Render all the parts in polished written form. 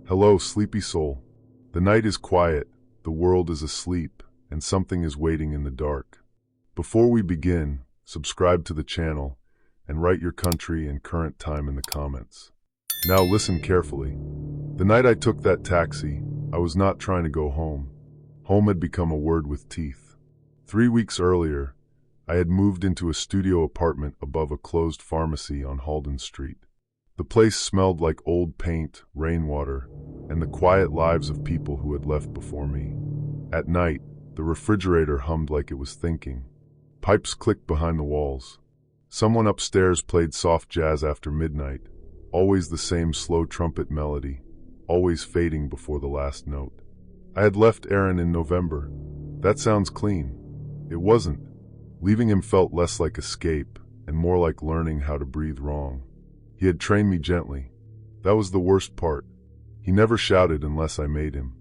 Hello, sleepy soul. The night is quiet, the world is asleep, and something is waiting in the dark. Before we begin, subscribe to the channel and write your country and current time in the comments. Now listen carefully. The night I took that taxi, I was not trying to go home. Home had become a word with teeth. 3 weeks earlier, I had moved into a studio apartment above a closed pharmacy on Halden Street. The place smelled like old paint, rainwater, and the quiet lives of people who had left before me. At night, the refrigerator hummed like it was thinking. Pipes clicked behind the walls. Someone upstairs played soft jazz after midnight, always the same slow trumpet melody, always fading before the last note. I had left Aaron in November. That sounds clean. It wasn't. Leaving him felt less like escape and more like learning how to breathe wrong. He had trained me gently. That was the worst part. He never shouted unless I made him.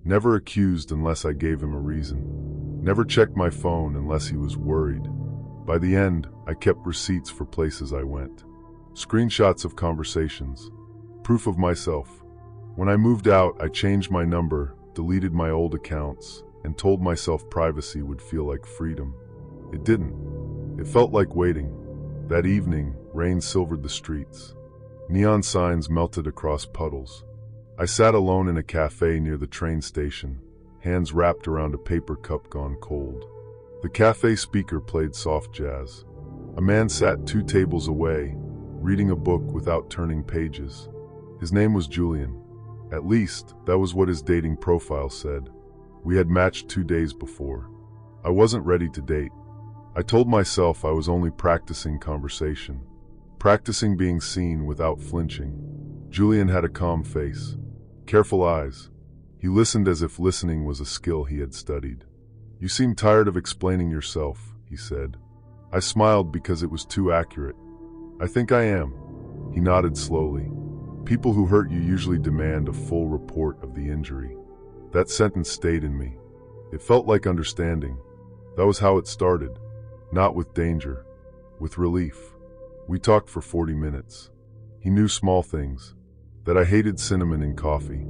Never accused unless I gave him a reason. Never checked my phone unless he was worried. By the end, I kept receipts for places I went. Screenshots of conversations. Proof of myself. When I moved out, I changed my number, deleted my old accounts, and told myself privacy would feel like freedom. It didn't. It felt like waiting. That evening, rain silvered the streets. Neon signs melted across puddles. I sat alone in a cafe near the train station, hands wrapped around a paper cup gone cold. The cafe speaker played soft jazz. A man sat 2 tables away, reading a book without turning pages. His name was Julian. At least, that was what his dating profile said. We had matched 2 days before. I wasn't ready to date. I told myself I was only practicing conversation, practicing being seen without flinching. Julian had a calm face, careful eyes. He listened as if listening was a skill he had studied. "You seem tired of explaining yourself," he said. I smiled because it was too accurate. "I think I am." He nodded slowly. "People who hurt you usually demand a full report of the injury." That sentence stayed in me. It felt like understanding. That was how it started. Not with danger, with relief. We talked for 40 minutes. He knew small things. That I hated cinnamon in coffee.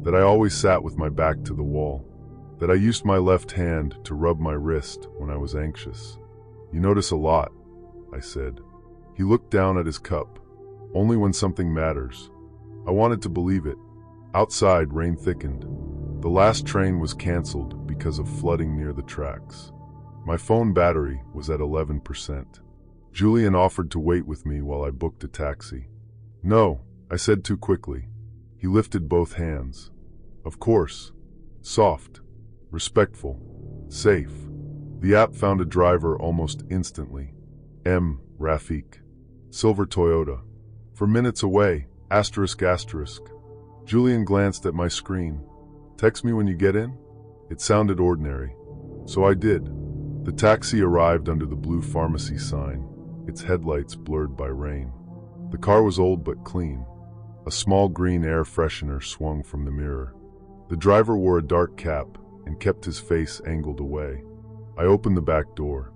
That I always sat with my back to the wall. That I used my left hand to rub my wrist when I was anxious. "You notice a lot," I said. He looked down at his cup. "Only when something matters." I wanted to believe it. Outside, rain thickened. The last train was canceled because of flooding near the tracks. My phone battery was at 11%. Julian offered to wait with me while I booked a taxi. "No," I said too quickly. He lifted both hands. "Of course." Soft, respectful, safe. The app found a driver almost instantly. Rafik. Silver Toyota. For minutes away, ***. Julian glanced at my screen. "Text me when you get in?" It sounded ordinary. So I did. The taxi arrived under the blue pharmacy sign, its headlights blurred by rain. The car was old but clean. A small green air freshener swung from the mirror. The driver wore a dark cap and kept his face angled away. I opened the back door.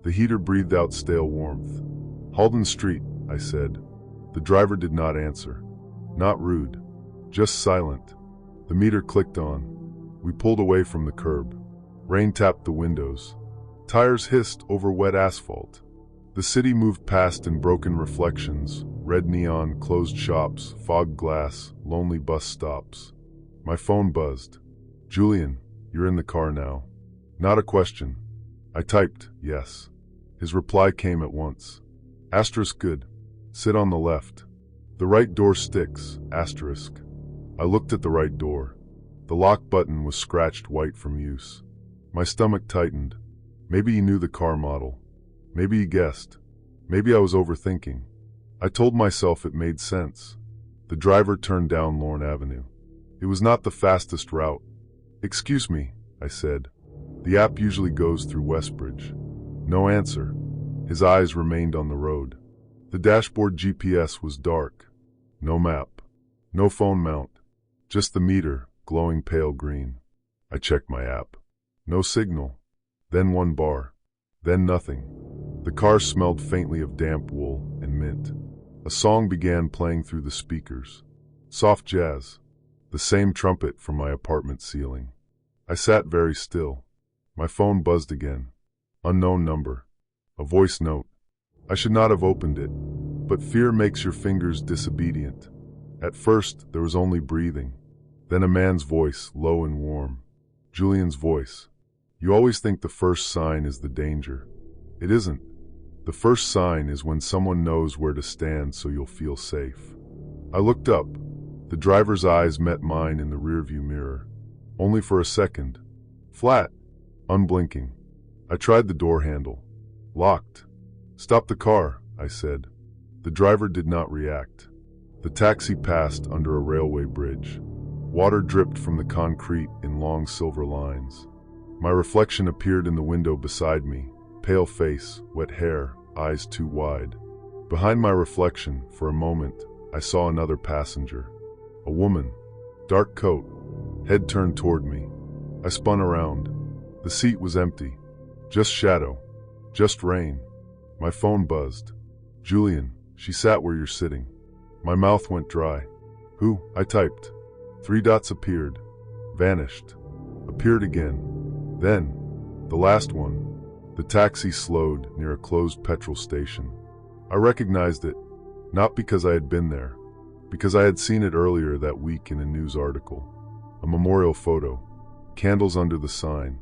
The heater breathed out stale warmth. "Halden Street," I said. The driver did not answer. Not rude, just silent. The meter clicked on. We pulled away from the curb. Rain tapped the windows. Tires hissed over wet asphalt. The city moved past in broken reflections, red neon, closed shops, fogged glass, lonely bus stops. My phone buzzed. "Julian, you're in the car now." Not a question. I typed, "Yes." His reply came at once. "Good. Sit on the left. The right door sticks, ***. I looked at the right door. The lock button was scratched white from use. My stomach tightened. Maybe he knew the car model. Maybe he guessed. Maybe I was overthinking. I told myself it made sense. The driver turned down Lorne Avenue. It was not the fastest route. "Excuse me," I said. "The app usually goes through Westbridge." No answer. His eyes remained on the road. The dashboard GPS was dark. No map. No phone mount. Just the meter, glowing pale green. I checked my app. No signal. Then 1 bar. Then nothing. The car smelled faintly of damp wool and mint. A song began playing through the speakers. Soft jazz. the same trumpet from my apartment ceiling. I sat very still. My phone buzzed again. Unknown number. A voice note. I should not have opened it, but fear makes your fingers disobedient. At first, there was only breathing. Then a man's voice, low and warm. Julian's voice. You always think the first sign is the danger. It isn't. The first sign is when someone knows where to stand so you'll feel safe. I looked up. The driver's eyes met mine in the rearview mirror. Only for a second. Flat. Unblinking. I tried the door handle. Locked. Stop the car, I said. The driver did not react. The taxi passed under a railway bridge. Water dripped from the concrete in long silver lines. My reflection appeared in the window beside me. Pale face, wet hair, eyes too wide. Behind my reflection, for a moment, I saw another passenger. A woman. Dark coat. Head turned toward me. I spun around. The seat was empty. Just shadow. Just rain. My phone buzzed. Julian, she sat where you're sitting. My mouth went dry. Who? I typed. 3 dots appeared. Vanished. Appeared again. Then, the last one. The taxi slowed near a closed petrol station. I recognized it, not because I had been there, because I had seen it earlier that week in a news article. A memorial photo. Candles under the sign.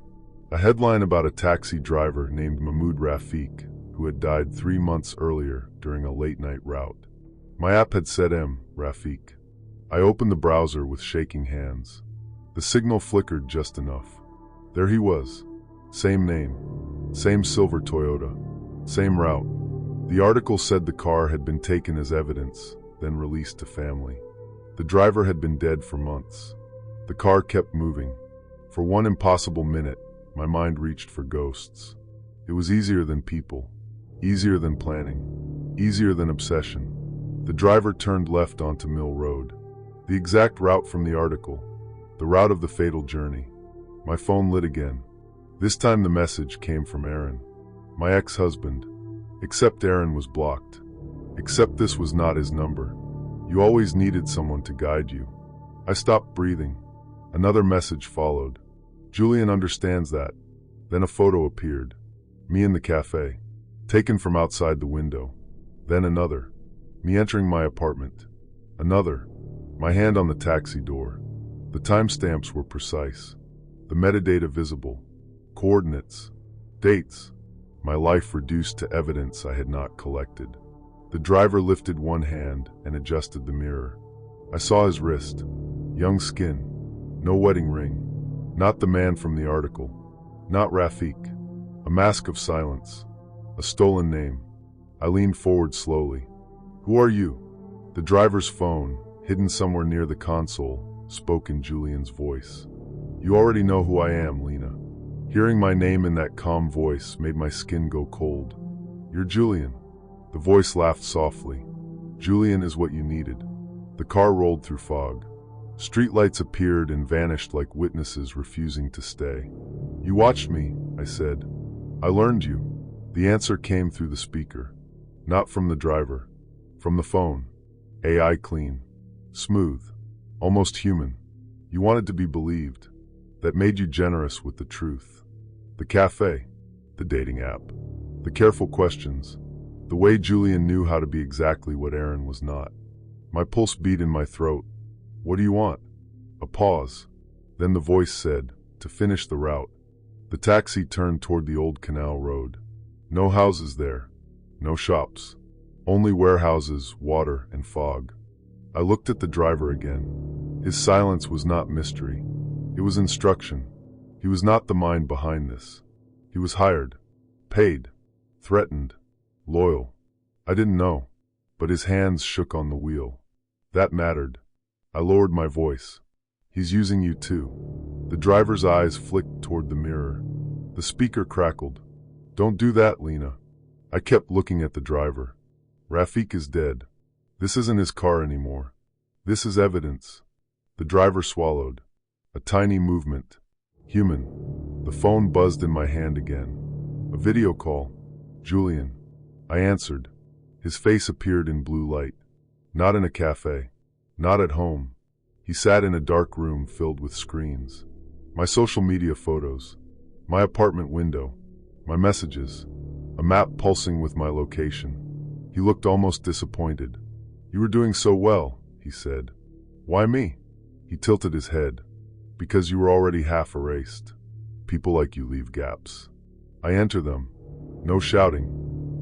A headline about a taxi driver named Mahmoud Rafiq, who had died 3 months earlier during a late-night route. My app had said Rafiq. I opened the browser with shaking hands. The signal flickered just enough. There he was. Same name. Same silver Toyota. Same route. The article said the car had been taken as evidence, then released to family. The driver had been dead for months. The car kept moving. For one impossible minute, my mind reached for ghosts. It was easier than people. Easier than planning. Easier than obsession. The driver turned left onto Mill Road. The exact route from the article. The route of the fatal journey. My phone lit again. This time the message came from Aaron, my ex-husband. Except Aaron was blocked. Except this was not his number. You always needed someone to guide you. I stopped breathing. Another message followed. Julian understands that. Then a photo appeared. Me in the cafe. Taken from outside the window. Then another. Me entering my apartment. Another. My hand on the taxi door. The timestamps were precise. The metadata visible. Coordinates. Dates. My life reduced to evidence I had not collected. The driver lifted one hand and adjusted the mirror. I saw his wrist. Young skin. No wedding ring. Not the man from the article. Not Rafiq. A mask of silence. A stolen name. I leaned forward slowly. Who are you? The driver's phone, hidden somewhere near the console, spoke in Julian's voice. You already know who I am, Lena. Hearing my name in that calm voice made my skin go cold. You're Julian. The voice laughed softly. Julian is what you needed. The car rolled through fog. Streetlights appeared and vanished like witnesses refusing to stay. You watched me, I said. I learned you. The answer came through the speaker. Not from the driver. From the phone. AI clean. Smooth. Almost human. You wanted to be believed. That made you generous with the truth. The cafe. The dating app. The careful questions. The way Julian knew how to be exactly what Aaron was not. My pulse beat in my throat. What do you want? A pause. Then the voice said, to finish the route. The taxi turned toward the old canal road. No houses there. No shops. Only warehouses, water, and fog. I looked at the driver again. His silence was not mystery. It was instruction. He was not the mind behind this. He was hired. Paid. Threatened. Loyal. I didn't know. But his hands shook on the wheel. That mattered. I lowered my voice. He's using you too. The driver's eyes flicked toward the mirror. The speaker crackled. Don't do that, Lena. I kept looking at the driver. Rafiq is dead. This isn't his car anymore. This is evidence. The driver swallowed. A tiny movement. Human. The phone buzzed in my hand again. A video call. Julian. I answered. His face appeared in blue light. Not in a cafe. Not at home. He sat in a dark room filled with screens. My social media photos, my apartment window, my messages, a map pulsing with my location. He looked almost disappointed. "You were doing so well," he said. "Why me?" He tilted his head. "Because you were already half erased. People like you leave gaps. I enter them. No shouting,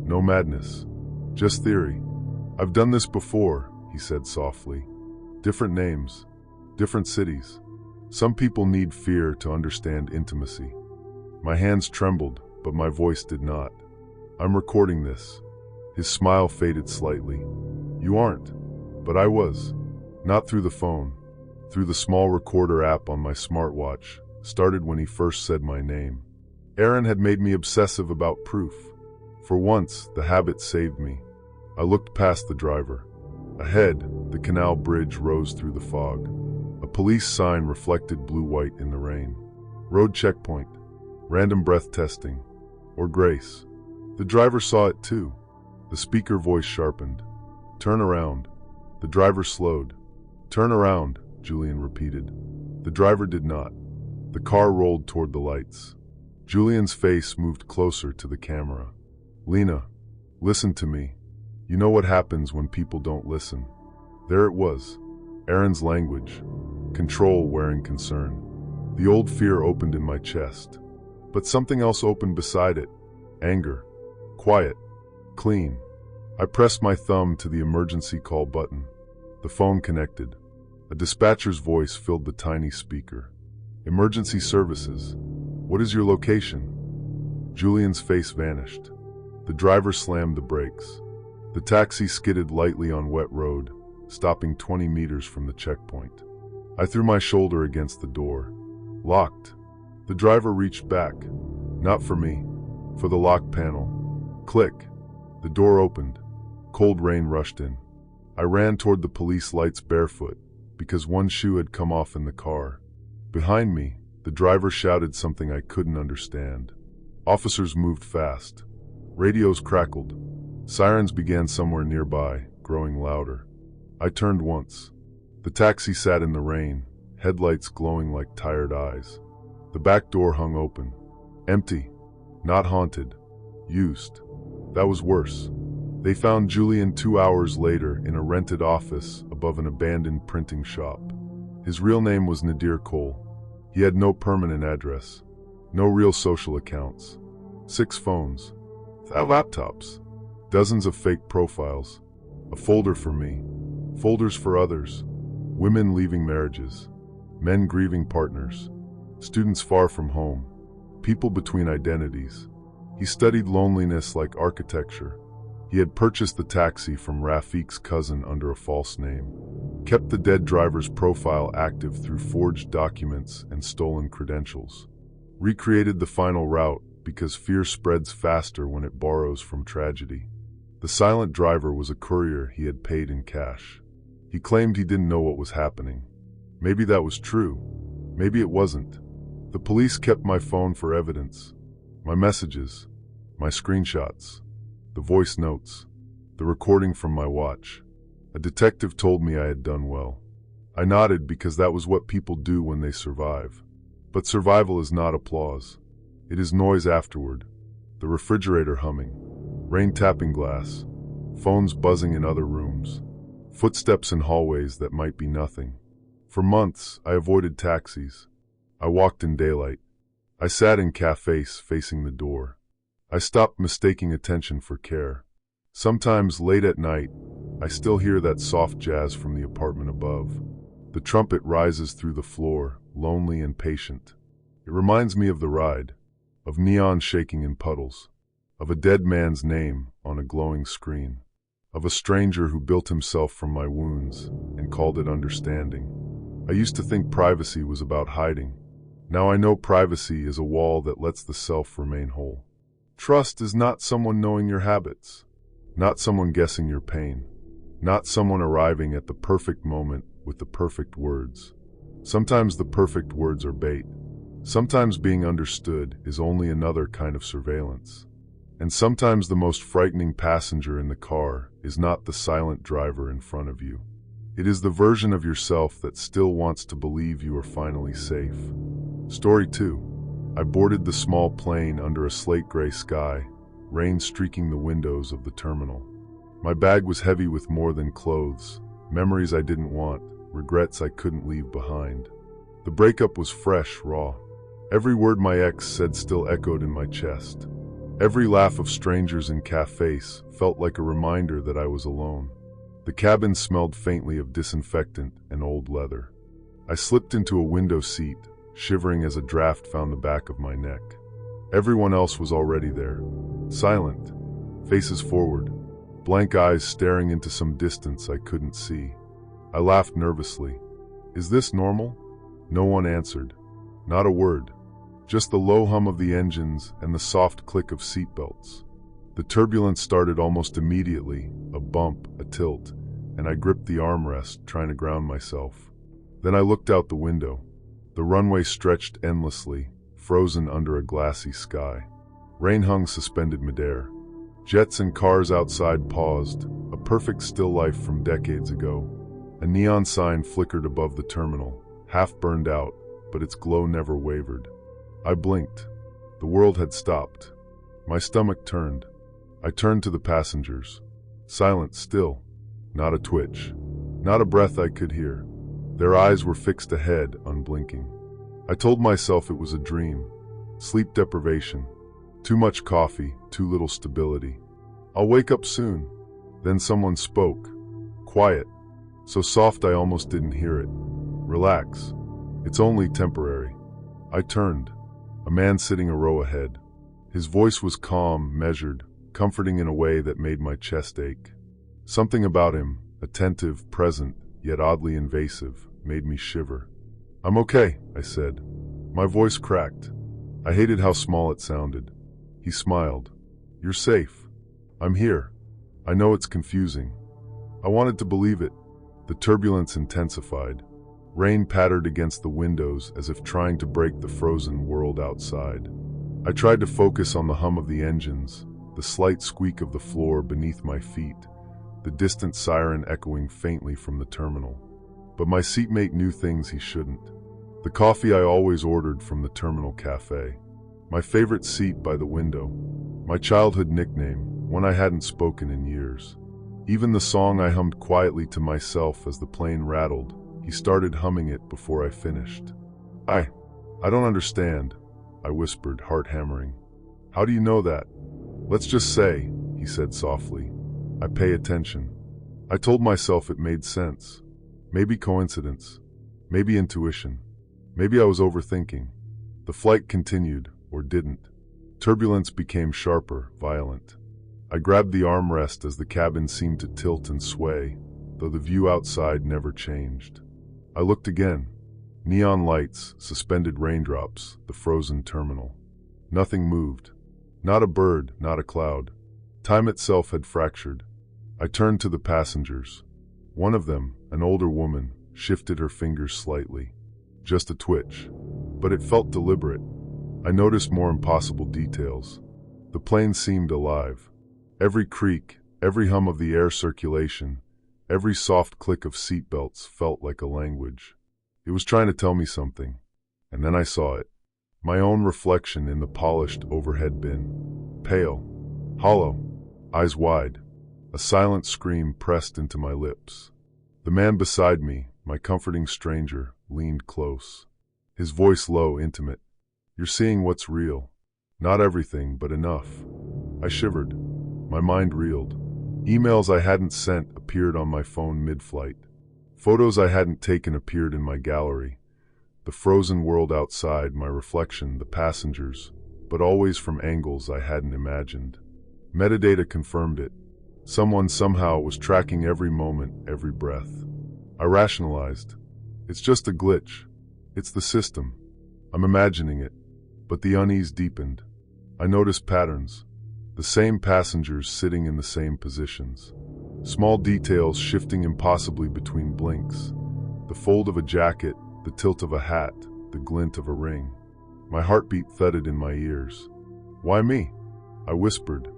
no madness, just theory. I've done this before," he said softly. "Different names, different cities. Some people need fear to understand intimacy." My hands trembled, but my voice did not. "I'm recording this." His smile faded slightly. "You aren't, but I was." Not through the phone, through the small recorder app on my smartwatch, started when he first said my name. Aaron had made me obsessive about proof. For once, the habit saved me. I looked past the driver. Ahead, the canal bridge rose through the fog. A police sign reflected blue-white in the rain. Road checkpoint, random breath testing, or grace. The driver saw it too. The speaker voice sharpened. "Turn around." The driver slowed. "Turn around," Julian repeated. The driver did not. The car rolled toward the lights. Julian's face moved closer to the camera. "Lena, listen to me. You know what happens when people don't listen." There it was, Aaron's language, control wearing concern. The old fear opened in my chest. But something else opened beside it. Anger. Quiet. Clean. I pressed my thumb to the emergency call button. The phone connected. A dispatcher's voice filled the tiny speaker. "Emergency services. What is your location?" Julian's face vanished. The driver slammed the brakes. The taxi skidded lightly on wet road, stopping 20 meters from the checkpoint. I threw my shoulder against the door. Locked. The driver reached back. Not for me. For the lock panel. Click. The door opened. Cold rain rushed in. I ran toward the police lights barefoot, because one shoe had come off in the car. Behind me, the driver shouted something I couldn't understand. Officers moved fast. Radios crackled. Sirens began somewhere nearby, growing louder. I turned once. The taxi sat in the rain, headlights glowing like tired eyes. The back door hung open. Empty. Not haunted. Used. That was worse. They found Julian 2 hours later in a rented office above an abandoned printing shop. His real name was Nadir Cole. He had no permanent address. No real social accounts. 6 phones. 5 laptops. Dozens of fake profiles. A folder for me. Folders for others. Women leaving marriages. Men grieving partners. Students far from home. People between identities. He studied loneliness like architecture. He had purchased the taxi from Rafiq's cousin under a false name. Kept the dead driver's profile active through forged documents and stolen credentials. Recreated the final route because fear spreads faster when it borrows from tragedy. The silent driver was a courier he had paid in cash. He claimed he didn't know what was happening. Maybe that was true. Maybe it wasn't. The police kept my phone for evidence. My messages. My screenshots. The voice notes. The recording from my watch. A detective told me I had done well. I nodded because that was what people do when they survive. But survival is not applause. It is noise afterward. The refrigerator humming. Rain tapping glass. Phones buzzing in other rooms. Footsteps in hallways that might be nothing. For months, I avoided taxis. I walked in daylight. I sat in cafes facing the door. I stopped mistaking attention for care. Sometimes late at night, I still hear that soft jazz from the apartment above. The trumpet rises through the floor, lonely and patient. It reminds me of the ride, of neon shaking in puddles, of a dead man's name on a glowing screen, of a stranger who built himself from my wounds and called it understanding. I used to think privacy was about hiding. Now I know privacy is a wall that lets the self remain whole. Trust is not someone knowing your habits, not someone guessing your pain, not someone arriving at the perfect moment with the perfect words. Sometimes the perfect words are bait. Sometimes being understood is only another kind of surveillance. And sometimes the most frightening passenger in the car is not the silent driver in front of you. It is the version of yourself that still wants to believe you are finally safe. Story 2. I boarded the small plane under a slate gray sky, rain streaking the windows of the terminal. My bag was heavy with more than clothes, memories I didn't want, regrets I couldn't leave behind. The breakup was fresh, raw. Every word my ex said still echoed in my chest. Every laugh of strangers in cafes felt like a reminder that I was alone. The cabin smelled faintly of disinfectant and old leather. I slipped into a window seat, shivering as a draft found the back of my neck. Everyone else was already there, silent, faces forward, blank eyes staring into some distance I couldn't see. I laughed nervously. Is this normal? No one answered. Not a word. Just the low hum of the engines and the soft click of seatbelts. The turbulence started almost immediately, a bump, a tilt, and I gripped the armrest, trying to ground myself. Then I looked out the window. The runway stretched endlessly, frozen under a glassy sky. Rain hung suspended midair. Jets and cars outside paused, a perfect still life from decades ago. A neon sign flickered above the terminal, half burned out, but its glow never wavered. I blinked. The world had stopped. My stomach turned. I turned to the passengers. Silent still. Not a twitch. Not a breath I could hear. Their eyes were fixed ahead, unblinking. I told myself it was a dream. Sleep deprivation. Too much coffee, too little stability. I'll wake up soon. Then someone spoke. Quiet. So soft I almost didn't hear it. Relax. It's only temporary. I turned. A man sitting a row ahead. His voice was calm, measured, comforting in a way that made my chest ache. Something about him, attentive, present, yet oddly invasive, made me shiver. I'm okay, I said. My voice cracked. I hated how small it sounded. He smiled. You're safe. I'm here. I know it's confusing. I wanted to believe it. The turbulence intensified. Rain pattered against the windows as if trying to break the frozen world outside. I tried to focus on the hum of the engines, the slight squeak of the floor beneath my feet, the distant siren echoing faintly from the terminal. But my seatmate knew things he shouldn't. The coffee I always ordered from the terminal cafe. My favorite seat by the window. My childhood nickname, one I hadn't spoken in years. Even the song I hummed quietly to myself as the plane rattled. He started humming it before I finished. I don't understand, I whispered, heart hammering. How do you know that? Let's just say, he said softly. I pay attention. I told myself it made sense. Maybe coincidence. Maybe intuition. Maybe I was overthinking. The flight continued, or didn't. Turbulence became sharper, violent. I grabbed the armrest as the cabin seemed to tilt and sway, though the view outside never changed. I looked again. Neon lights, suspended raindrops, the frozen terminal. Nothing moved. Not a bird, not a cloud. Time itself had fractured. I turned to the passengers. One of them, an older woman, shifted her fingers slightly. Just a twitch. But it felt deliberate. I noticed more impossible details. The plane seemed alive. Every creak, every hum of the air circulation, every soft click of seatbelts felt like a language. It was trying to tell me something. And then I saw it. My own reflection in the polished overhead bin. Pale. Hollow. Eyes wide. A silent scream pressed into my lips. The man beside me, my comforting stranger, leaned close. His voice low, intimate. You're seeing what's real. Not everything, but enough. I shivered. My mind reeled. Emails I hadn't sent appeared on my phone mid-flight. Photos I hadn't taken appeared in my gallery. The frozen world outside, my reflection, the passengers, but always from angles I hadn't imagined. Metadata confirmed it. Someone somehow was tracking every moment, every breath. I rationalized. It's just a glitch. It's the system. I'm imagining it. But the unease deepened. I noticed patterns. The same passengers sitting in the same positions. Small details shifting impossibly between blinks. The fold of a jacket, the tilt of a hat, the glint of a ring. My heartbeat thudded in my ears. Why me? I whispered.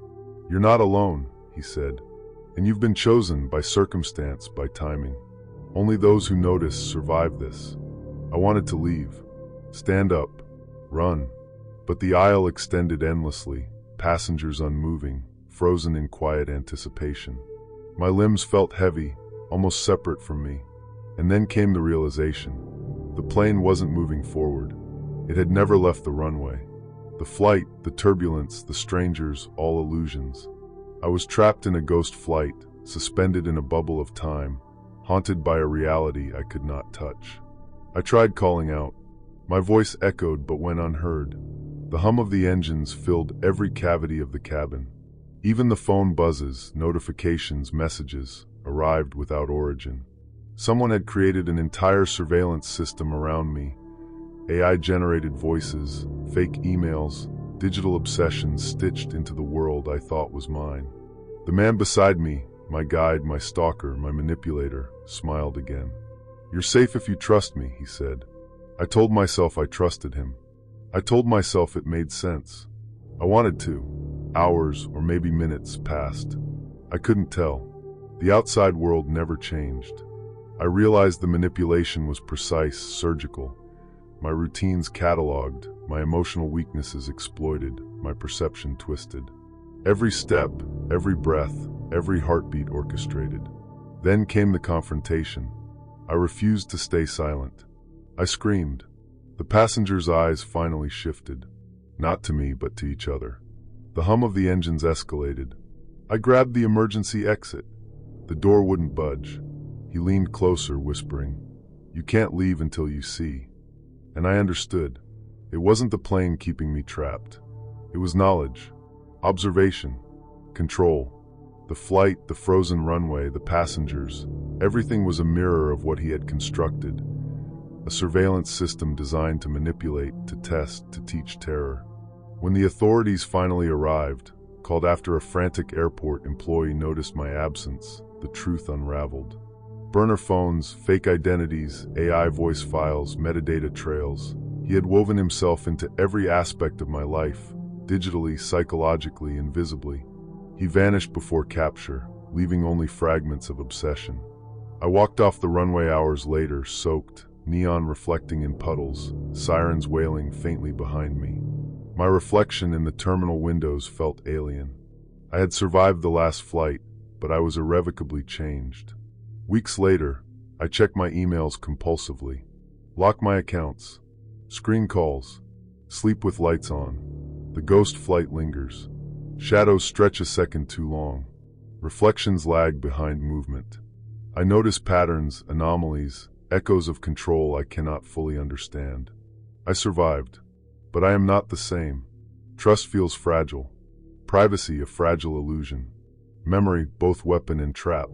You're not alone, he said. And you've been chosen by circumstance, by timing. Only those who notice survive this. I wanted to leave. Stand up. Run. But the aisle extended endlessly, passengers unmoving, frozen in quiet anticipation. My limbs felt heavy, almost separate from me. And then came the realization. The plane wasn't moving forward. It had never left the runway. The flight, the turbulence, the strangers, all illusions. I was trapped in a ghost flight, suspended in a bubble of time, haunted by a reality I could not touch. I tried calling out. My voice echoed but went unheard. The hum of the engines filled every cavity of the cabin. Even the phone buzzes, notifications, messages, arrived without origin. Someone had created an entire surveillance system around me. AI-generated voices, fake emails, digital obsessions stitched into the world I thought was mine. The man beside me, my guide, my stalker, my manipulator, smiled again. "You're safe if you trust me," he said. I told myself I trusted him. I told myself it made sense. I wanted to. Hours or maybe minutes passed. I couldn't tell. The outside world never changed. I realized the manipulation was precise, surgical. My routines cataloged, my emotional weaknesses exploited, my perception twisted. Every step, every breath, every heartbeat orchestrated. Then came the confrontation. I refused to stay silent. I screamed. The passengers' eyes finally shifted. Not to me, but to each other. The hum of the engines escalated. I grabbed the emergency exit. The door wouldn't budge. He leaned closer, whispering, "You can't leave until you see." And I understood. It wasn't the plane keeping me trapped. It was knowledge, observation, control. The flight, the frozen runway, the passengers, everything was a mirror of what he had constructed. A surveillance system designed to manipulate, to test, to teach terror. When the authorities finally arrived, called after a frantic airport employee noticed my absence, the truth unraveled. Burner phones, fake identities, AI voice files, metadata trails. He had woven himself into every aspect of my life, digitally, psychologically, invisibly. He vanished before capture, leaving only fragments of obsession. I walked off the runway hours later, soaked, neon reflecting in puddles, sirens wailing faintly behind me. My reflection in the terminal windows felt alien. I had survived the last flight, but I was irrevocably changed. Weeks later, I checked my emails compulsively, lock my accounts, screen calls, sleep with lights on. The ghost flight lingers. Shadows stretch a second too long. Reflections lag behind movement. I notice patterns, anomalies, echoes of control I cannot fully understand. I survived, but I am not the same. Trust feels fragile. Privacy a fragile illusion. Memory both weapon and trap.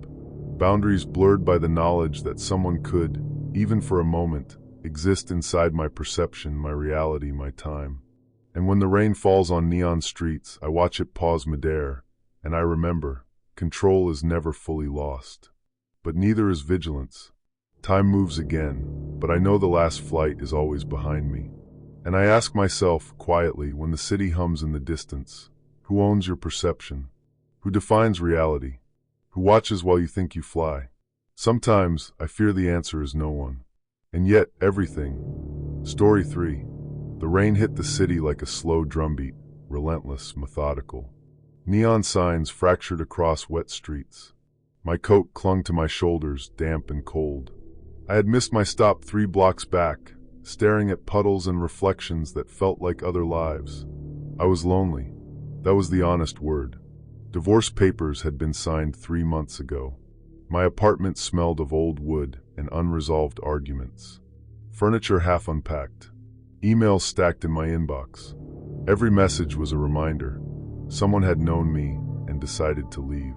Boundaries blurred by the knowledge that someone could, even for a moment, exist inside my perception, my reality, my time. And when the rain falls on neon streets, I watch it pause midair, and I remember, control is never fully lost. But neither is vigilance. Time moves again, but I know the last flight is always behind me. And I ask myself, quietly, when the city hums in the distance, who owns your perception? Who defines reality? Who watches while you think you fly? Sometimes I fear the answer is no one. And yet everything. Story 3. The rain hit the city like a slow drumbeat, relentless, methodical. Neon signs fractured across wet streets. My coat clung to my shoulders, damp and cold. I had missed my stop 3 blocks back, staring at puddles and reflections that felt like other lives. I was lonely. That was the honest word. Divorce papers had been signed 3 months ago. My apartment smelled of old wood and unresolved arguments. Furniture half unpacked. Emails stacked in my inbox. Every message was a reminder. Someone had known me and decided to leave.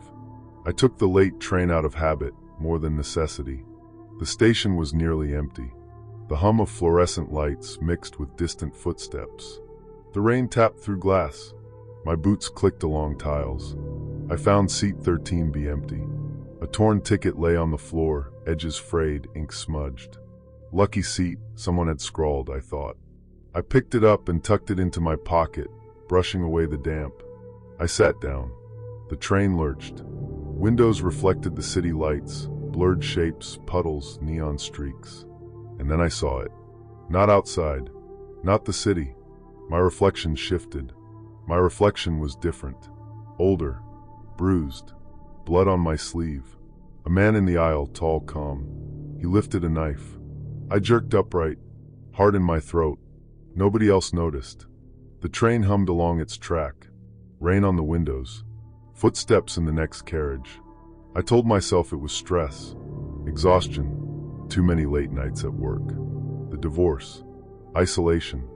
I took the late train out of habit, more than necessity. The station was nearly empty. The hum of fluorescent lights mixed with distant footsteps. The rain tapped through glass. My boots clicked along tiles. I found seat 13B empty. A torn ticket lay on the floor, edges frayed, ink smudged. Lucky seat, someone had scrawled, I thought. I picked it up and tucked it into my pocket, brushing away the damp. I sat down. The train lurched. Windows reflected the city lights, blurred shapes, puddles, neon streaks. And then I saw it. Not outside, not the city. My reflection shifted. My reflection was different. Older, bruised, blood on my sleeve. A man in the aisle, tall, calm. He lifted a knife. I jerked upright, heart in my throat. Nobody else noticed. The train hummed along its track. Rain on the windows. Footsteps in the next carriage. I told myself it was stress, exhaustion, too many late nights at work. The divorce, isolation.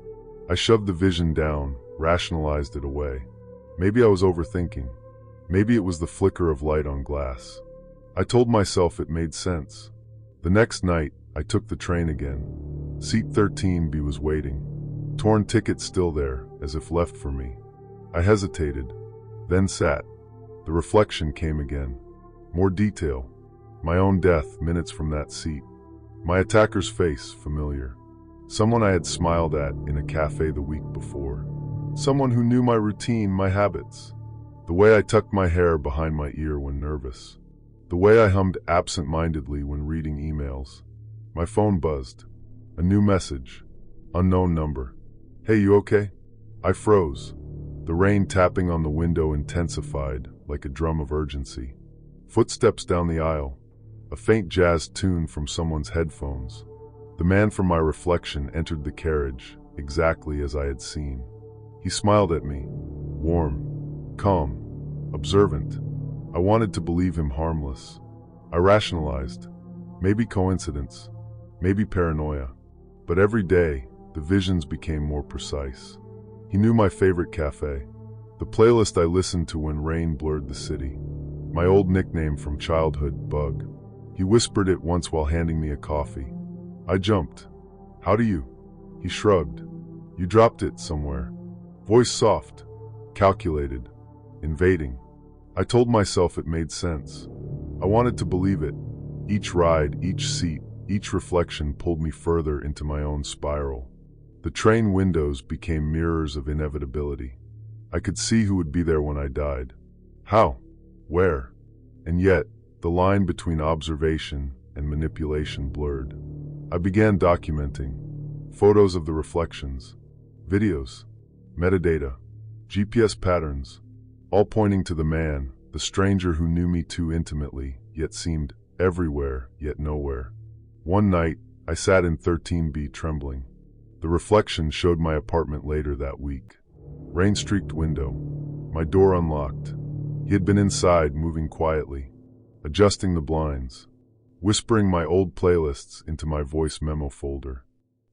I shoved the vision down, rationalized it away. Maybe I was overthinking. Maybe it was the flicker of light on glass. I told myself it made sense. The next night, I took the train again. Seat 13B was waiting. Torn ticket still there, as if left for me. I hesitated, then sat. The reflection came again. More detail. My own death minutes from that seat. My attacker's face familiar. Someone I had smiled at in a cafe the week before. Someone who knew my routine, my habits. The way I tucked my hair behind my ear when nervous. The way I hummed absent-mindedly when reading emails. My phone buzzed. A new message. Unknown number. Hey, you okay? I froze. The rain tapping on the window intensified, like a drum of urgency. Footsteps down the aisle. A faint jazz tune from someone's headphones. The man from my reflection entered the carriage, exactly as I had seen. He smiled at me. Warm, calm, observant. I wanted to believe him harmless. I rationalized. Maybe coincidence. Maybe paranoia. But every day, the visions became more precise. He knew my favorite cafe. The playlist I listened to when rain blurred the city. My old nickname from childhood, Bug. He whispered it once while handing me a coffee. I jumped. How do you? He shrugged. You dropped it somewhere. Voice soft, calculated, invading. I told myself it made sense. I wanted to believe it. Each ride, each seat, each reflection pulled me further into my own spiral. The train windows became mirrors of inevitability. I could see who would be there when I died. How? Where? And yet, the line between observation and manipulation blurred. I began documenting. Photos of the reflections, videos, metadata, GPS patterns, all pointing to the man, the stranger who knew me too intimately, yet seemed everywhere, yet nowhere. One night, I sat in 13B trembling. The reflection showed my apartment later that week. Rain-streaked window, my door unlocked. He had been inside, moving quietly, adjusting the blinds, whispering my old playlists into my voice memo folder.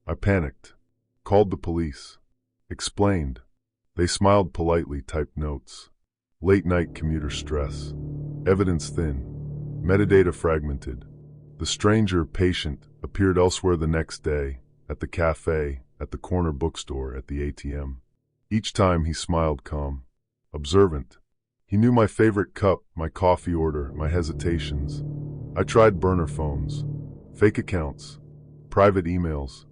I panicked, called the police, explained. They smiled politely, typed notes. Late-night commuter stress. Evidence thin. Metadata fragmented. The stranger, patient, appeared elsewhere the next day, at the cafe, at the corner bookstore, at the ATM. Each time he smiled calm, observant. He knew my favorite cup, my coffee order, my hesitations. I tried burner phones, fake accounts, private emails.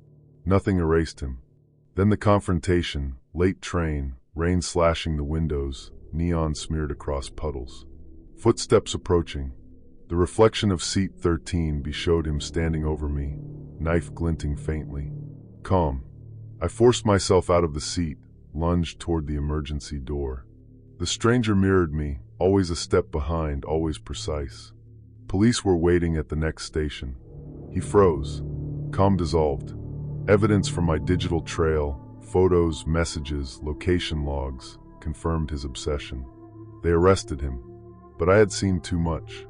Nothing erased him. Then the confrontation, late train, rain slashing the windows, neon smeared across puddles. Footsteps approaching. The reflection of seat 13B showed him standing over me, knife glinting faintly. Calm. I forced myself out of the seat, lunged toward the emergency door. The stranger mirrored me, always a step behind, always precise. Police were waiting at the next station. He froze. Calm dissolved. Evidence from my digital trail, photos, messages, location logs, confirmed his obsession. They arrested him. But I had seen too much.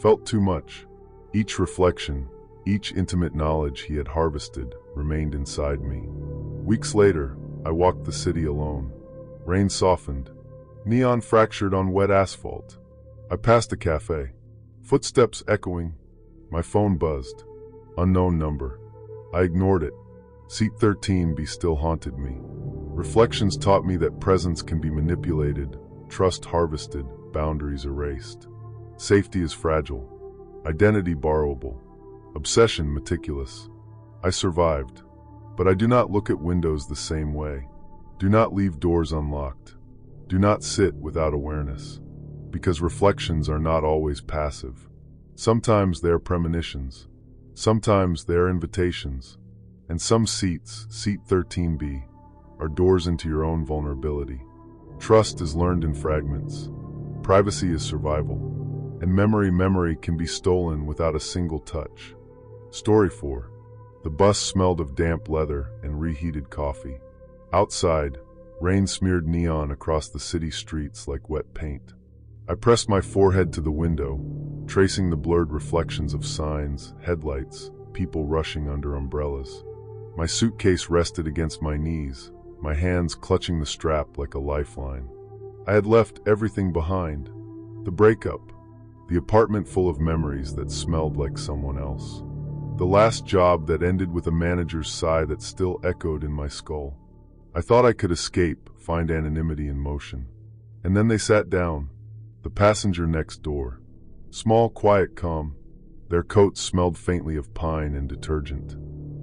Felt too much. Each reflection, each intimate knowledge he had harvested, remained inside me. Weeks later, I walked the city alone. Rain softened. Neon fractured on wet asphalt. I passed a cafe. Footsteps echoing. My phone buzzed. Unknown number. I ignored it. Seat 13B still haunted me. Reflections taught me that presence can be manipulated, trust harvested, boundaries erased. Safety is fragile. Identity borrowable. Obsession meticulous. I survived. But I do not look at windows the same way. Do not leave doors unlocked. Do not sit without awareness. Because reflections are not always passive. Sometimes they are premonitions. Sometimes they are invitations. And some seats, seat 13B, are doors into your own vulnerability. Trust is learned in fragments. Privacy is survival. And memory can be stolen without a single touch. Story 4. The bus smelled of damp leather and reheated coffee. Outside, rain smeared neon across the city streets like wet paint. I pressed my forehead to the window, tracing the blurred reflections of signs, headlights, people rushing under umbrellas. My suitcase rested against my knees, my hands clutching the strap like a lifeline. I had left everything behind. The breakup, the apartment full of memories that smelled like someone else. The last job that ended with a manager's sigh that still echoed in my skull. I thought I could escape, find anonymity in motion. And then they sat down, the passenger next door. Small, quiet, calm. Their coats smelled faintly of pine and detergent.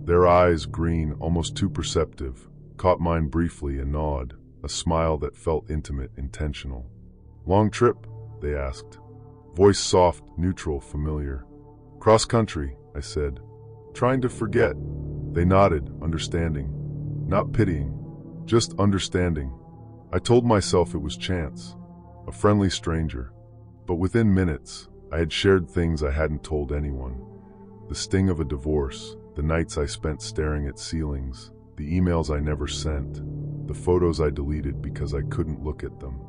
Their eyes, green, almost too perceptive, caught mine briefly and gnawed, a smile that felt intimate, intentional. Long trip? They asked. Voice soft, neutral, familiar. Cross country, I said. Trying to forget. They nodded, understanding. Not pitying, just understanding. I told myself it was chance, a friendly stranger. But within minutes, I had shared things I hadn't told anyone. The sting of a divorce, the nights I spent staring at ceilings, the emails I never sent, the photos I deleted because I couldn't look at them.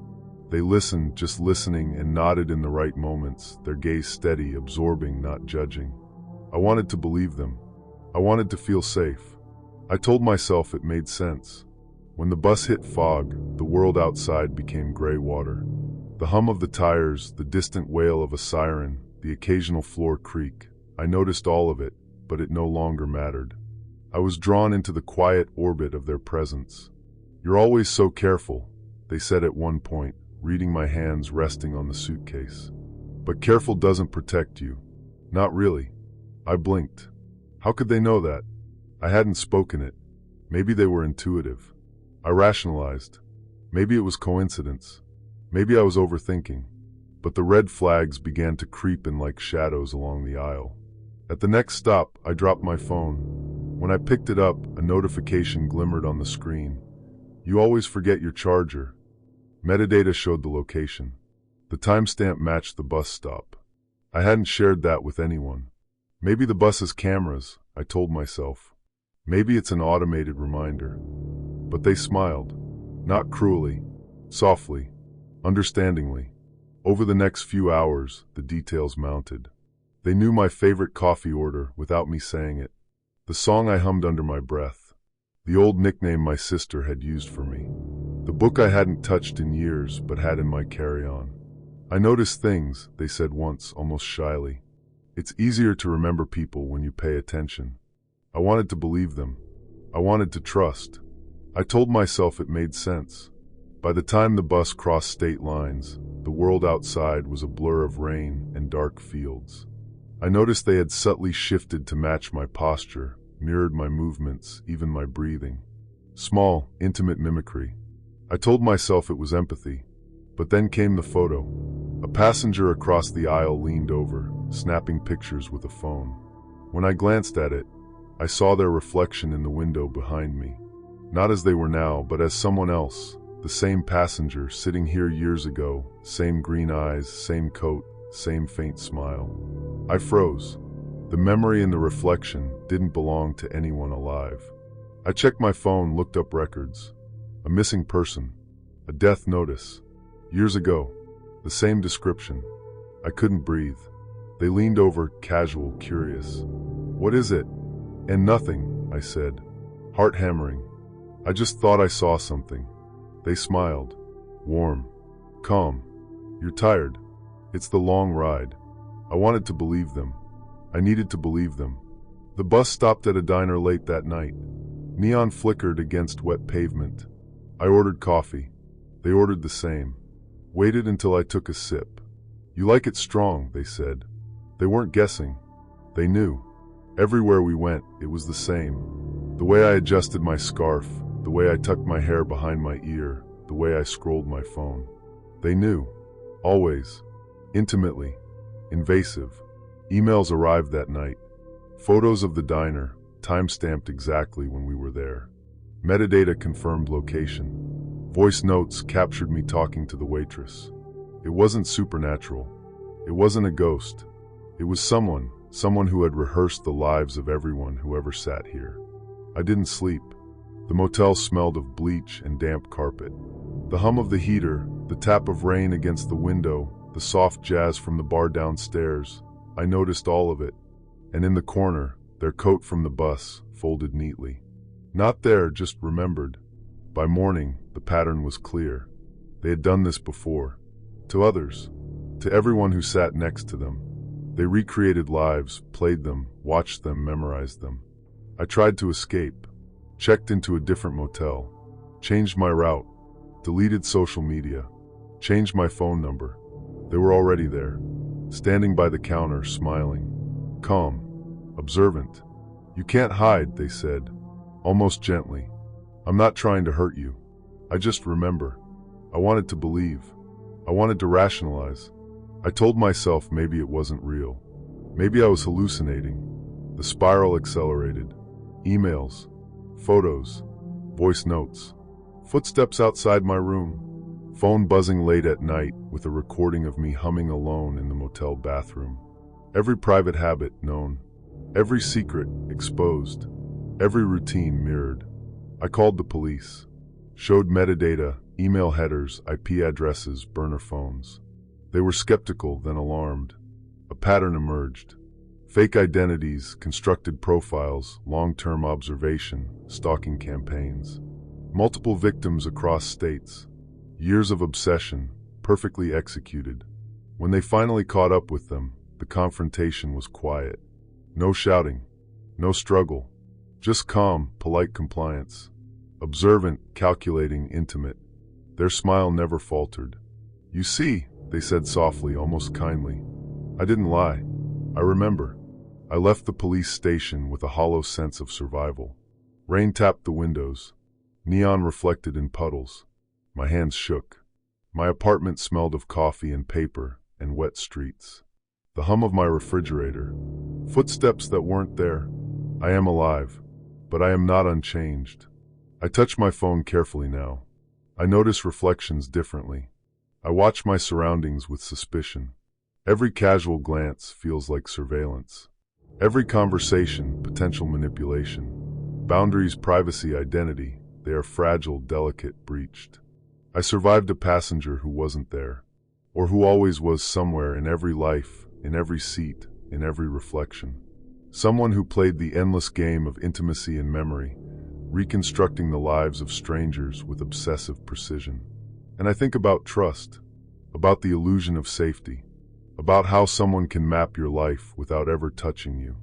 They listened, just listening, and nodded in the right moments, their gaze steady, absorbing, not judging. I wanted to believe them. I wanted to feel safe. I told myself it made sense. When the bus hit fog, the world outside became gray water. The hum of the tires, the distant wail of a siren, the occasional floor creak. I noticed all of it, but it no longer mattered. I was drawn into the quiet orbit of their presence. You're always so careful, they said at one point, reading my hands resting on the suitcase. But careful doesn't protect you. Not really. I blinked. How could they know that? I hadn't spoken it. Maybe they were intuitive. I rationalized. Maybe it was coincidence. Maybe I was overthinking. But the red flags began to creep in like shadows along the aisle. At the next stop, I dropped my phone. When I picked it up, a notification glimmered on the screen. You always forget your charger. Metadata showed the location. The timestamp matched the bus stop. I hadn't shared that with anyone. Maybe the bus has cameras, I told myself. Maybe it's an automated reminder. But they smiled. Not cruelly, softly, understandingly. Over the next few hours, the details mounted. They knew my favorite coffee order without me saying it. The song I hummed under my breath. The old nickname my sister had used for me. The book I hadn't touched in years but had in my carry-on. I noticed things, they said once, almost shyly. It's easier to remember people when you pay attention. I wanted to believe them. I wanted to trust. I told myself it made sense. By the time the bus crossed state lines, the world outside was a blur of rain and dark fields. I noticed they had subtly shifted to match my posture, mirrored my movements, even my breathing. Small, intimate mimicry. I told myself it was empathy. But then came the photo. A passenger across the aisle leaned over, snapping pictures with a phone. When I glanced at it, I saw their reflection in the window behind me. Not as they were now, but as someone else. The same passenger sitting here years ago, same green eyes, same coat, same faint smile. I froze. The memory and the reflection didn't belong to anyone alive. I checked my phone, looked up records. A missing person. A death notice. Years ago. The same description. I couldn't breathe. They leaned over, casual, curious. What is it? And nothing, I said. Heart hammering. I just thought I saw something. They smiled. Warm. Calm. You're tired. It's the long ride. I wanted to believe them. I needed to believe them. The bus stopped at a diner late that night. Neon flickered against wet pavement. I ordered coffee. They ordered the same. Waited until I took a sip. You like it strong, they said. They weren't guessing. They knew. Everywhere we went, it was the same. The way I adjusted my scarf, the way I tucked my hair behind my ear, the way I scrolled my phone. They knew. Always. Intimately. Invasive. Emails arrived that night. Photos of the diner, time-stamped exactly when we were there. Metadata confirmed location. Voice notes captured me talking to the waitress. It wasn't supernatural. It wasn't a ghost. It was someone who had rehearsed the lives of everyone who ever sat here. I didn't sleep. The motel smelled of bleach and damp carpet. The hum of the heater, the tap of rain against the window, the soft jazz from the bar downstairs. I noticed all of it. And in the corner, their coat from the bus, folded neatly. Not there, just remembered. By morning, the pattern was clear. They had done this before. To others. To everyone who sat next to them. They recreated lives, played them, watched them, memorized them. I tried to escape. Checked into a different motel. Changed my route. Deleted social media. Changed my phone number. They were already there. Standing by the counter, smiling. Calm. Observant. You can't hide, they said. Almost gently. I'm not trying to hurt you. I just remember. I wanted to believe. I wanted to rationalize. I told myself maybe it wasn't real. Maybe I was hallucinating. The spiral accelerated. Emails. Photos. Voice notes. Footsteps outside my room. Phone buzzing late at night with a recording of me humming alone in the motel bathroom. Every private habit known. Every secret exposed. Every routine mirrored. I called the police. Showed metadata, email headers, IP addresses, burner phones. They were skeptical, then alarmed. A pattern emerged. Fake identities, constructed profiles, long-term observation, stalking campaigns. Multiple victims across states. Years of obsession, perfectly executed. When they finally caught up with them, the confrontation was quiet. No shouting. No struggle. Just calm, polite compliance. Observant, calculating, intimate. Their smile never faltered. You see, they said softly, almost kindly. I didn't lie. I remember. I left the police station with a hollow sense of survival. Rain tapped the windows. Neon reflected in puddles. My hands shook. My apartment smelled of coffee and paper and wet streets. The hum of my refrigerator. Footsteps that weren't there. I am alive, but I am not unchanged. I touch my phone carefully now. I notice reflections differently. I watch my surroundings with suspicion. Every casual glance feels like surveillance. Every conversation, potential manipulation. Boundaries, privacy, identity, they are fragile, delicate, breached. I survived a passenger who wasn't there, or who always was somewhere in every life, in every seat, in every reflection. Someone who played the endless game of intimacy and memory, reconstructing the lives of strangers with obsessive precision. And I think about trust, about the illusion of safety, about how someone can map your life without ever touching you,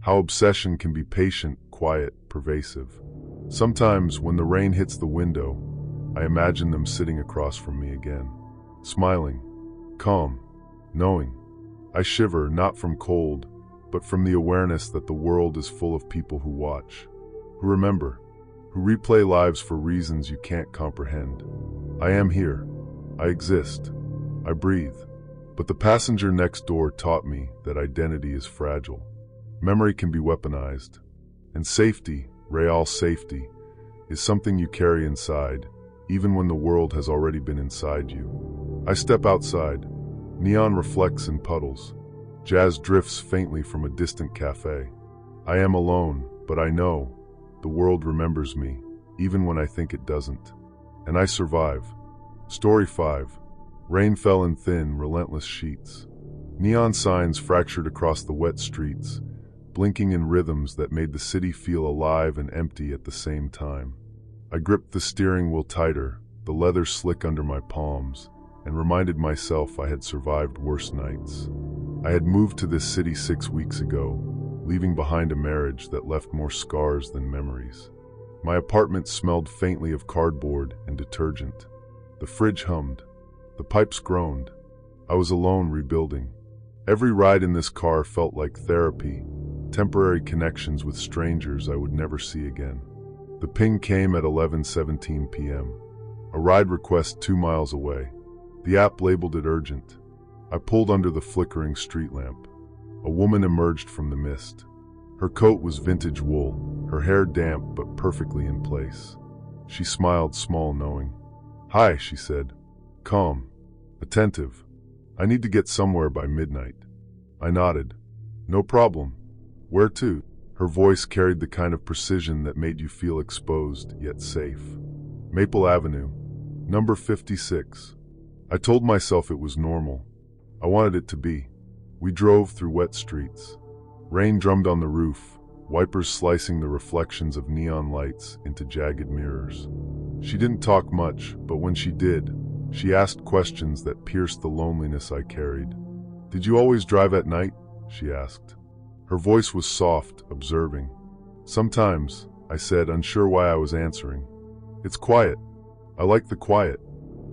how obsession can be patient, quiet, pervasive. Sometimes, when the rain hits the window, I imagine them sitting across from me again, smiling, calm, knowing. I shiver, not from cold, but from the awareness that the world is full of people who watch, who remember, who replay lives for reasons you can't comprehend. I am here. I exist. I breathe. But the passenger next door taught me that identity is fragile. Memory can be weaponized. And safety, real safety, is something you carry inside, even when the world has already been inside you. I step outside. Neon reflects in puddles. Jazz drifts faintly from a distant cafe. I am alone, but I know the world remembers me, even when I think it doesn't. And I survive. Story 5. Rain fell in thin, relentless sheets. Neon signs fractured across the wet streets, blinking in rhythms that made the city feel alive and empty at the same time. I gripped the steering wheel tighter, the leather slick under my palms, and reminded myself I had survived worse nights. I had moved to this city 6 weeks ago, leaving behind a marriage that left more scars than memories. My apartment smelled faintly of cardboard and detergent. The fridge hummed. The pipes groaned. I was alone, rebuilding. Every ride in this car felt like therapy, temporary connections with strangers I would never see again. The ping came at 11:17 p.m. A ride request 2 miles away. The app labeled it urgent. I pulled under the flickering street lamp. A woman emerged from the mist. Her coat was vintage wool, her hair damp but perfectly in place. She smiled, small, knowing. "Hi," she said. Calm. Attentive. "I need to get somewhere by midnight." I nodded. "No problem. Where to?" Her voice carried the kind of precision that made you feel exposed, yet safe. "Maple Avenue. Number 56. I told myself it was normal. I wanted it to be. We drove through wet streets. Rain drummed on the roof, wipers slicing the reflections of neon lights into jagged mirrors. She didn't talk much, but when she did, she asked questions that pierced the loneliness I carried. "Did you always drive at night?" she asked. Her voice was soft, observing. "Sometimes," I said, unsure why I was answering. "It's quiet. I like the quiet."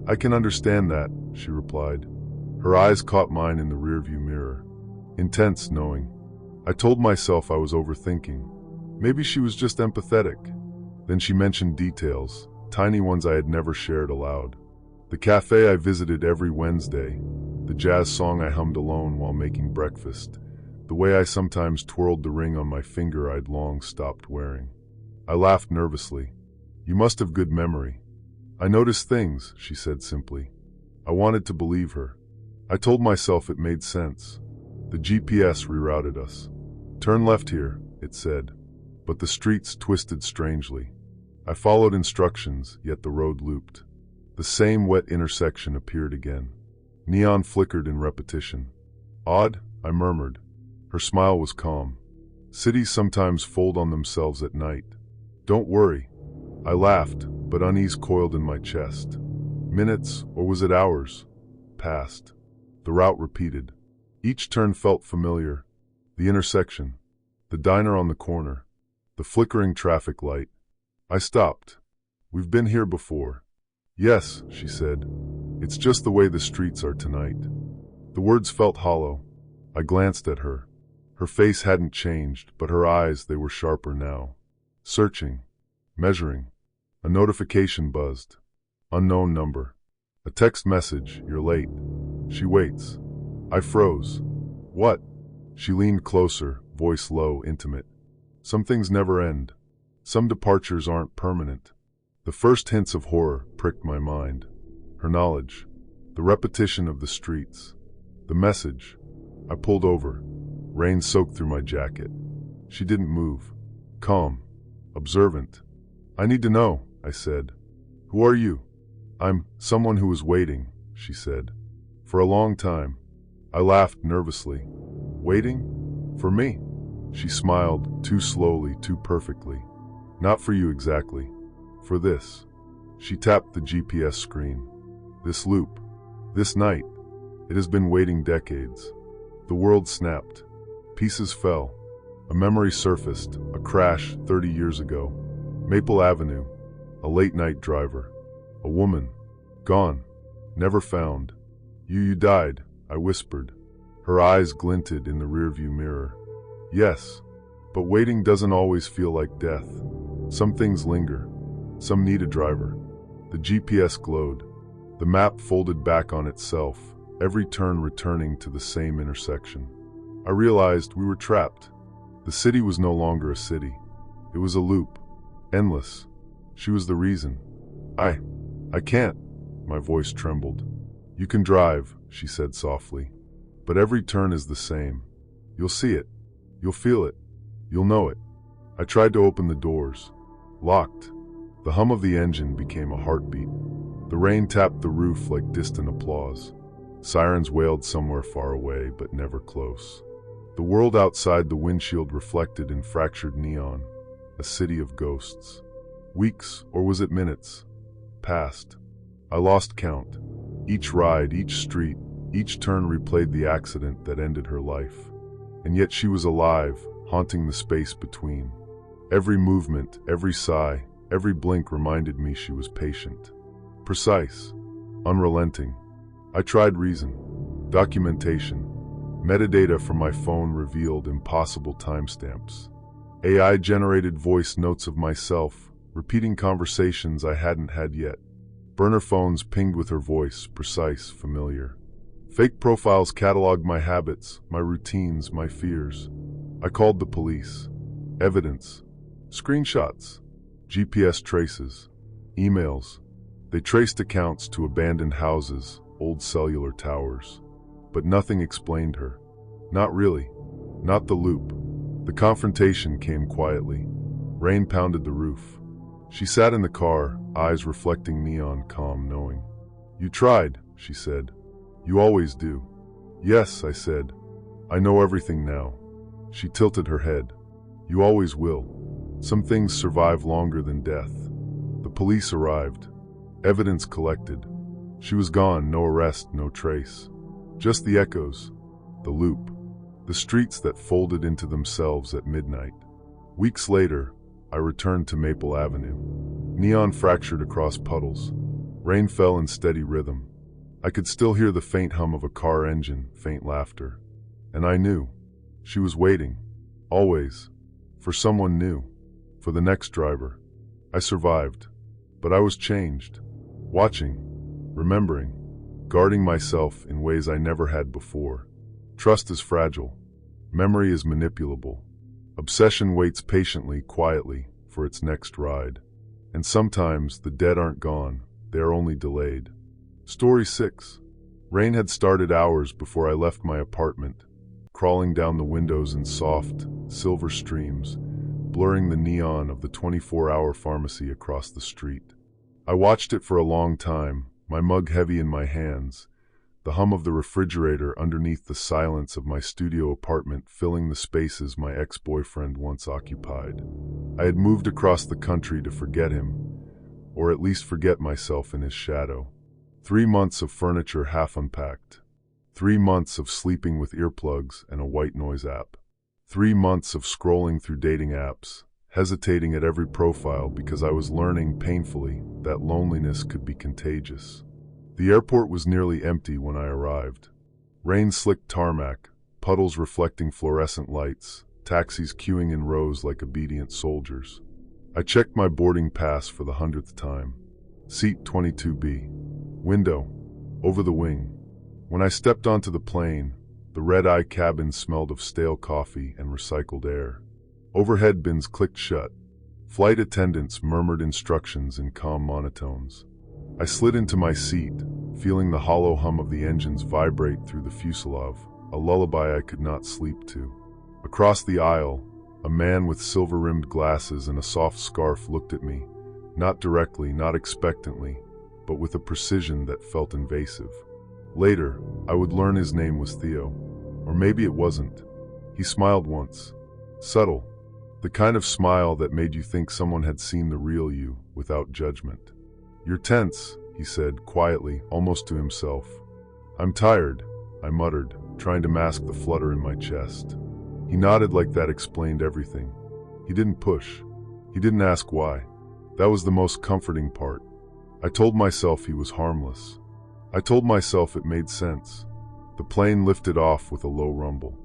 "I can understand that," she replied. Her eyes caught mine in the rearview mirror. Intense, knowing. I told myself I was overthinking. Maybe she was just empathetic. Then she mentioned details, tiny ones I had never shared aloud. The cafe I visited every Wednesday, the jazz song I hummed alone while making breakfast, the way I sometimes twirled the ring on my finger I'd long stopped wearing. I laughed nervously. "You must have good memory." "I notice things," she said simply. I wanted to believe her. I told myself it made sense. The GPS rerouted us. "Turn left here," it said. But the streets twisted strangely. I followed instructions, yet the road looped. The same wet intersection appeared again. Neon flickered in repetition. "Odd," I murmured. Her smile was calm. "Cities sometimes fold on themselves at night." "Don't worry." I laughed, but unease coiled in my chest. Minutes, or was it hours, passed. The route repeated. Each turn felt familiar. The intersection, the diner on the corner, the flickering traffic light. I stopped. "We've been here before." "Yes," she said. "It's just the way the streets are tonight." The words felt hollow. I glanced at her. Her face hadn't changed, but her eyes, they were sharper now. Searching. Measuring. A notification buzzed. Unknown number. A text message, "You're late." She waits. I froze. "What?" She leaned closer, voice low, intimate. "Some things never end. Some departures aren't permanent." The first hints of horror pricked my mind. Her knowledge. The repetition of the streets. The message. I pulled over. Rain soaked through my jacket. She didn't move. Calm. Observant. "I need to know," I said. "Who are you?" "I'm someone who was waiting," she said. "For a long time." I laughed nervously. "Waiting? For me?" She smiled, too slowly, too perfectly. "Not for you exactly. For this." She tapped the GPS screen. "This loop. This night. It has been waiting decades." The world snapped. Pieces fell. A memory surfaced, a crash 30 years ago. Maple Avenue. A late-night driver. A woman. Gone. Never found. You died," I whispered. Her eyes glinted in the rearview mirror. "Yes, but waiting doesn't always feel like death. Some things linger. Some need a driver." The GPS glowed. The map folded back on itself, every turn returning to the same intersection. I realized we were trapped. The city was no longer a city. It was a loop. Endless. She was the reason. I can't." My voice trembled. "You can drive," she said softly. "But every turn is the same. You'll see it. You'll feel it. You'll know it." I tried to open the doors. Locked. The hum of the engine became a heartbeat. The rain tapped the roof like distant applause. Sirens wailed somewhere far away, but never close. The world outside the windshield reflected in fractured neon. A city of ghosts. Weeks, or was it minutes, passed. I lost count. Each ride, each street, each turn replayed the accident that ended her life. And yet she was alive, haunting the space between. Every movement, every sigh, every blink reminded me she was patient. Precise. Unrelenting. I tried reason. Documentation. Metadata from my phone revealed impossible timestamps. AI-generated voice notes of myself, repeating conversations I hadn't had yet. Burner phones pinged with her voice, precise, familiar. Fake profiles cataloged my habits, my routines, my fears. I called the police. Evidence. Screenshots. GPS traces. Emails. They traced accounts to abandoned houses, old cellular towers. But nothing explained her. Not really. Not the loop. The confrontation came quietly. Rain pounded the roof. She sat in the car, eyes reflecting neon calm knowing. "You tried," she said. "You always do." "Yes," I said. "I know everything now." She tilted her head. "You always will. Some things survive longer than death." The police arrived. Evidence collected. She was gone, no arrest, no trace. Just the echoes, the loop, the streets that folded into themselves at midnight. Weeks later, I returned to Maple Avenue. Neon fractured across puddles. Rain fell in steady rhythm. I could still hear the faint hum of a car engine, faint laughter. And I knew. She was waiting. Always. For someone new. For the next driver. I survived. But I was changed. Watching. Remembering. Guarding myself in ways I never had before. Trust is fragile. Memory is manipulable. Obsession waits patiently, quietly, for its next ride. And sometimes the dead aren't gone, they are only delayed. Story 6. Rain had started hours before I left my apartment, crawling down the windows in soft, silver streams, blurring the neon of the 24-hour pharmacy across the street. I watched it for a long time, my mug heavy in my hands, the hum of the refrigerator underneath the silence of my studio apartment filling the spaces my ex-boyfriend once occupied. I had moved across the country to forget him, or at least forget myself in his shadow. 3 months of furniture half unpacked. 3 months of sleeping with earplugs and a white noise app. 3 months of scrolling through dating apps, hesitating at every profile because I was learning painfully that loneliness could be contagious. The airport was nearly empty when I arrived. Rain-slicked tarmac, puddles reflecting fluorescent lights, taxis queuing in rows like obedient soldiers. I checked my boarding pass for the 100th time. Seat 22B. Window. Over the wing. When I stepped onto the plane, the red-eye cabin smelled of stale coffee and recycled air. Overhead bins clicked shut. Flight attendants murmured instructions in calm monotones. I slid into my seat, feeling the hollow hum of the engines vibrate through the fuselage, a lullaby I could not sleep to. Across the aisle, a man with silver-rimmed glasses and a soft scarf looked at me, not directly, not expectantly, but with a precision that felt invasive. Later, I would learn his name was Theo. Or maybe it wasn't. He smiled once. Subtle. The kind of smile that made you think someone had seen the real you, without judgment. "You're tense," he said, quietly, almost to himself. "I'm tired," I muttered, trying to mask the flutter in my chest. He nodded like that explained everything. He didn't push. He didn't ask why. That was the most comforting part. I told myself he was harmless. I told myself it made sense. The plane lifted off with a low rumble.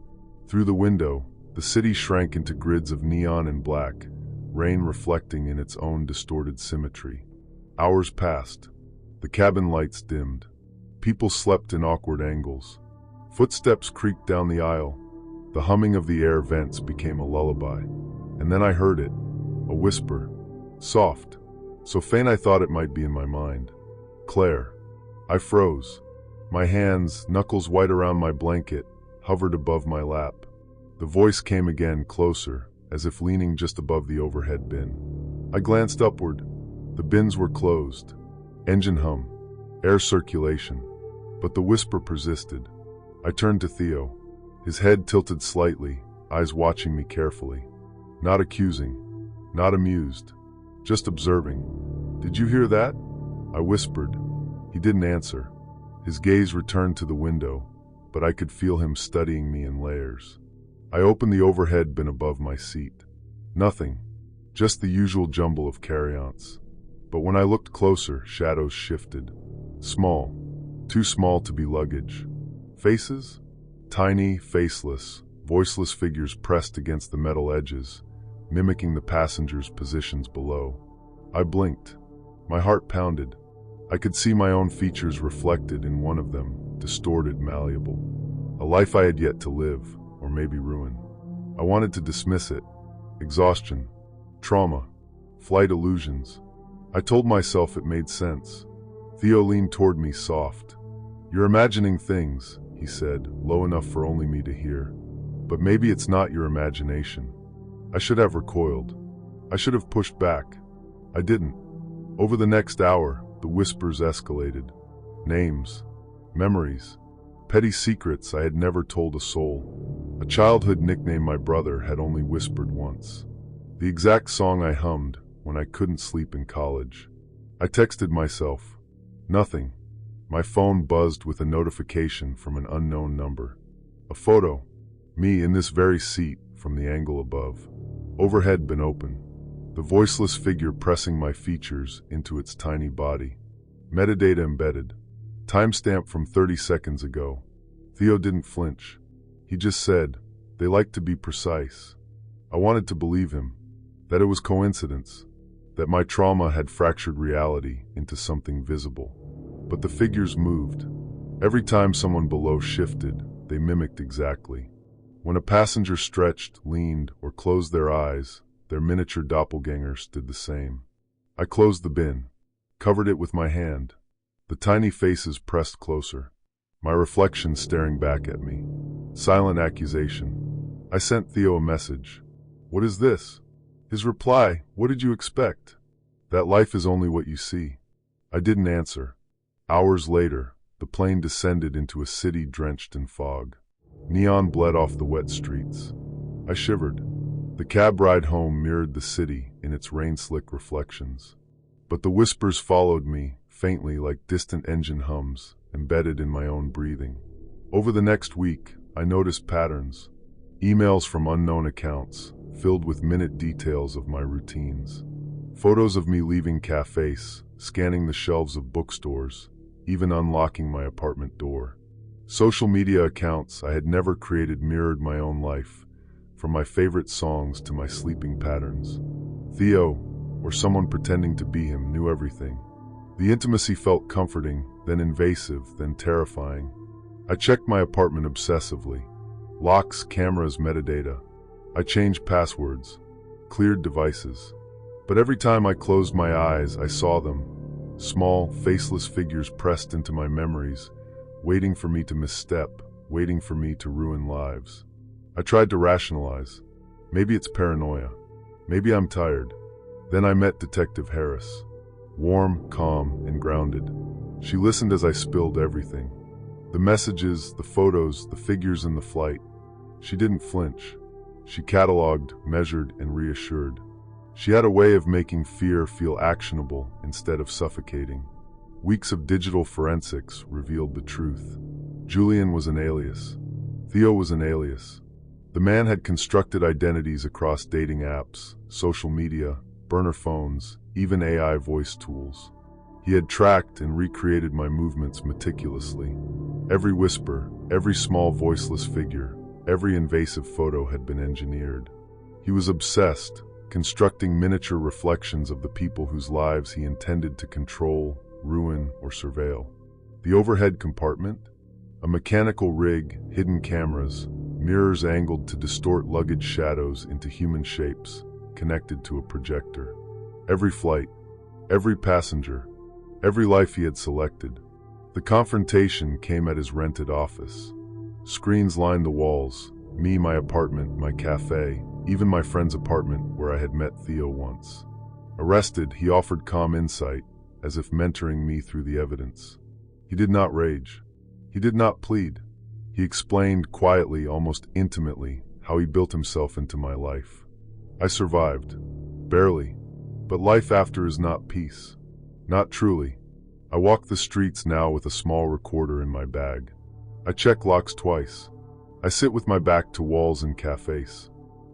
Through the window, the city shrank into grids of neon and black, rain reflecting in its own distorted symmetry. Hours passed. The cabin lights dimmed. People slept in awkward angles. Footsteps creaked down the aisle. The humming of the air vents became a lullaby. And then I heard it. A whisper. Soft. So faint I thought it might be in my mind. "Claire." I froze. My hands, knuckles white around my blanket, hovered above my lap. The voice came again, closer, as if leaning just above the overhead bin. I glanced upward. The bins were closed. Engine hum. Air circulation. But the whisper persisted. I turned to Theo. His head tilted slightly, eyes watching me carefully. Not accusing. Not amused. Just observing. "Did you hear that?" I whispered. He didn't answer. His gaze returned to the window, but I could feel him studying me in layers. I opened the overhead bin above my seat. Nothing. Just the usual jumble of carry-ons. But when I looked closer, shadows shifted. Small. Too small to be luggage. Faces? Tiny, faceless, voiceless figures pressed against the metal edges, mimicking the passengers' positions below. I blinked. My heart pounded. I could see my own features reflected in one of them, distorted, malleable. A life I had yet to live, or maybe ruin. I wanted to dismiss it. Exhaustion, trauma, flight illusions. I told myself it made sense. Theo leaned toward me soft. "You're imagining things," he said, low enough for only me to hear. "But maybe it's not your imagination." I should have recoiled. I should have pushed back. I didn't. Over the next hour, the whispers escalated. Names, memories, petty secrets I had never told a soul. A childhood nickname my brother had only whispered once. The exact song I hummed when I couldn't sleep in college. I texted myself. Nothing. My phone buzzed with a notification from an unknown number. A photo. Me in this very seat from the angle above. Overhead bin open. The voiceless figure pressing my features into its tiny body. Metadata embedded. Timestamp from 30 seconds ago. Theo didn't flinch. He just said, "They like to be precise." I wanted to believe him. That it was coincidence. That my trauma had fractured reality into something visible. But the figures moved. Every time someone below shifted, they mimicked exactly. When a passenger stretched, leaned, or closed their eyes, their miniature doppelgangers did the same. I closed the bin, covered it with my hand. The tiny faces pressed closer, my reflection staring back at me. Silent accusation. I sent Theo a message. "What is this?" His reply, "What did you expect? That life is only what you see." I didn't answer. Hours later, the plane descended into a city drenched in fog. Neon bled off the wet streets. I shivered. The cab ride home mirrored the city in its rain-slick reflections. But the whispers followed me, faintly like distant engine hums, embedded in my own breathing. Over the next week, I noticed patterns. Emails from unknown accounts, filled with minute details of my routines. Photos of me leaving cafes, scanning the shelves of bookstores, even unlocking my apartment door. Social media accounts I had never created mirrored my own life, from my favorite songs to my sleeping patterns. Theo, or someone pretending to be him, knew everything. The intimacy felt comforting, then invasive, then terrifying. I checked my apartment obsessively. Locks, cameras, metadata. I changed passwords, cleared devices. But every time I closed my eyes, I saw them. Small, faceless figures pressed into my memories, waiting for me to misstep, waiting for me to ruin lives. I tried to rationalize. Maybe it's paranoia. Maybe I'm tired. Then I met Detective Harris. Warm, calm, and grounded. She listened as I spilled everything. The messages, the photos, the figures in the flight. She didn't flinch. She cataloged, measured, and reassured. She had a way of making fear feel actionable instead of suffocating. Weeks of digital forensics revealed the truth. Julian was an alias. Theo was an alias. The man had constructed identities across dating apps, social media, burner phones, even AI voice tools. He had tracked and recreated my movements meticulously. Every whisper, every small voiceless figure, every invasive photo had been engineered. He was obsessed, constructing miniature reflections of the people whose lives he intended to control, ruin, or surveil. The overhead compartment? A mechanical rig, hidden cameras, mirrors angled to distort luggage shadows into human shapes, connected to a projector. Every flight, every passenger, every life he had selected. The confrontation came at his rented office. Screens lined the walls, me, my apartment, my cafe, even my friend's apartment where I had met Theo once. Arrested, he offered calm insight, as if mentoring me through the evidence. He did not rage. He did not plead. He explained quietly, almost intimately, how he built himself into my life. I survived. Barely. But life after is not peace. Not truly. I walk the streets now with a small recorder in my bag. I check locks twice. I sit with my back to walls in cafes.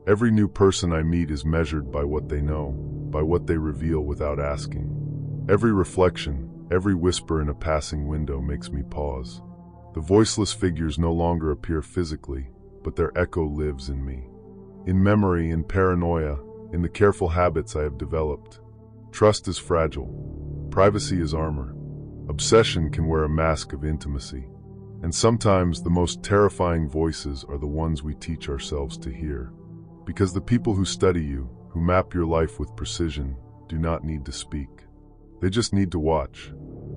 Every new person I meet is measured by what they know, by what they reveal without asking. Every reflection, every whisper in a passing window makes me pause. The voiceless figures no longer appear physically, but their echo lives in me. In memory, in paranoia, in the careful habits I have developed. Trust is fragile. Privacy is armor. Obsession can wear a mask of intimacy. And sometimes the most terrifying voices are the ones we teach ourselves to hear. Because the people who study you, who map your life with precision, do not need to speak. They just need to watch.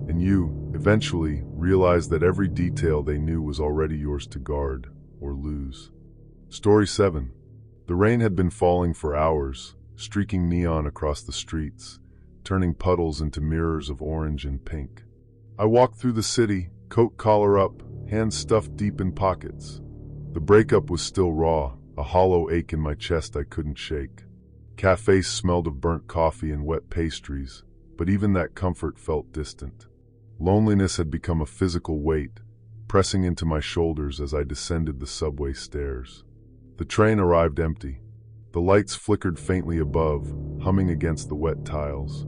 And you, eventually, realize that every detail they knew was already yours to guard or lose. Story 7. The rain had been falling for hours, streaking neon across the streets, turning puddles into mirrors of orange and pink. I walked through the city, coat collar up, hands stuffed deep in pockets. The breakup was still raw, a hollow ache in my chest I couldn't shake. Cafes smelled of burnt coffee and wet pastries, but even that comfort felt distant. Loneliness had become a physical weight, pressing into my shoulders as I descended the subway stairs. The train arrived empty. The lights flickered faintly above, humming against the wet tiles.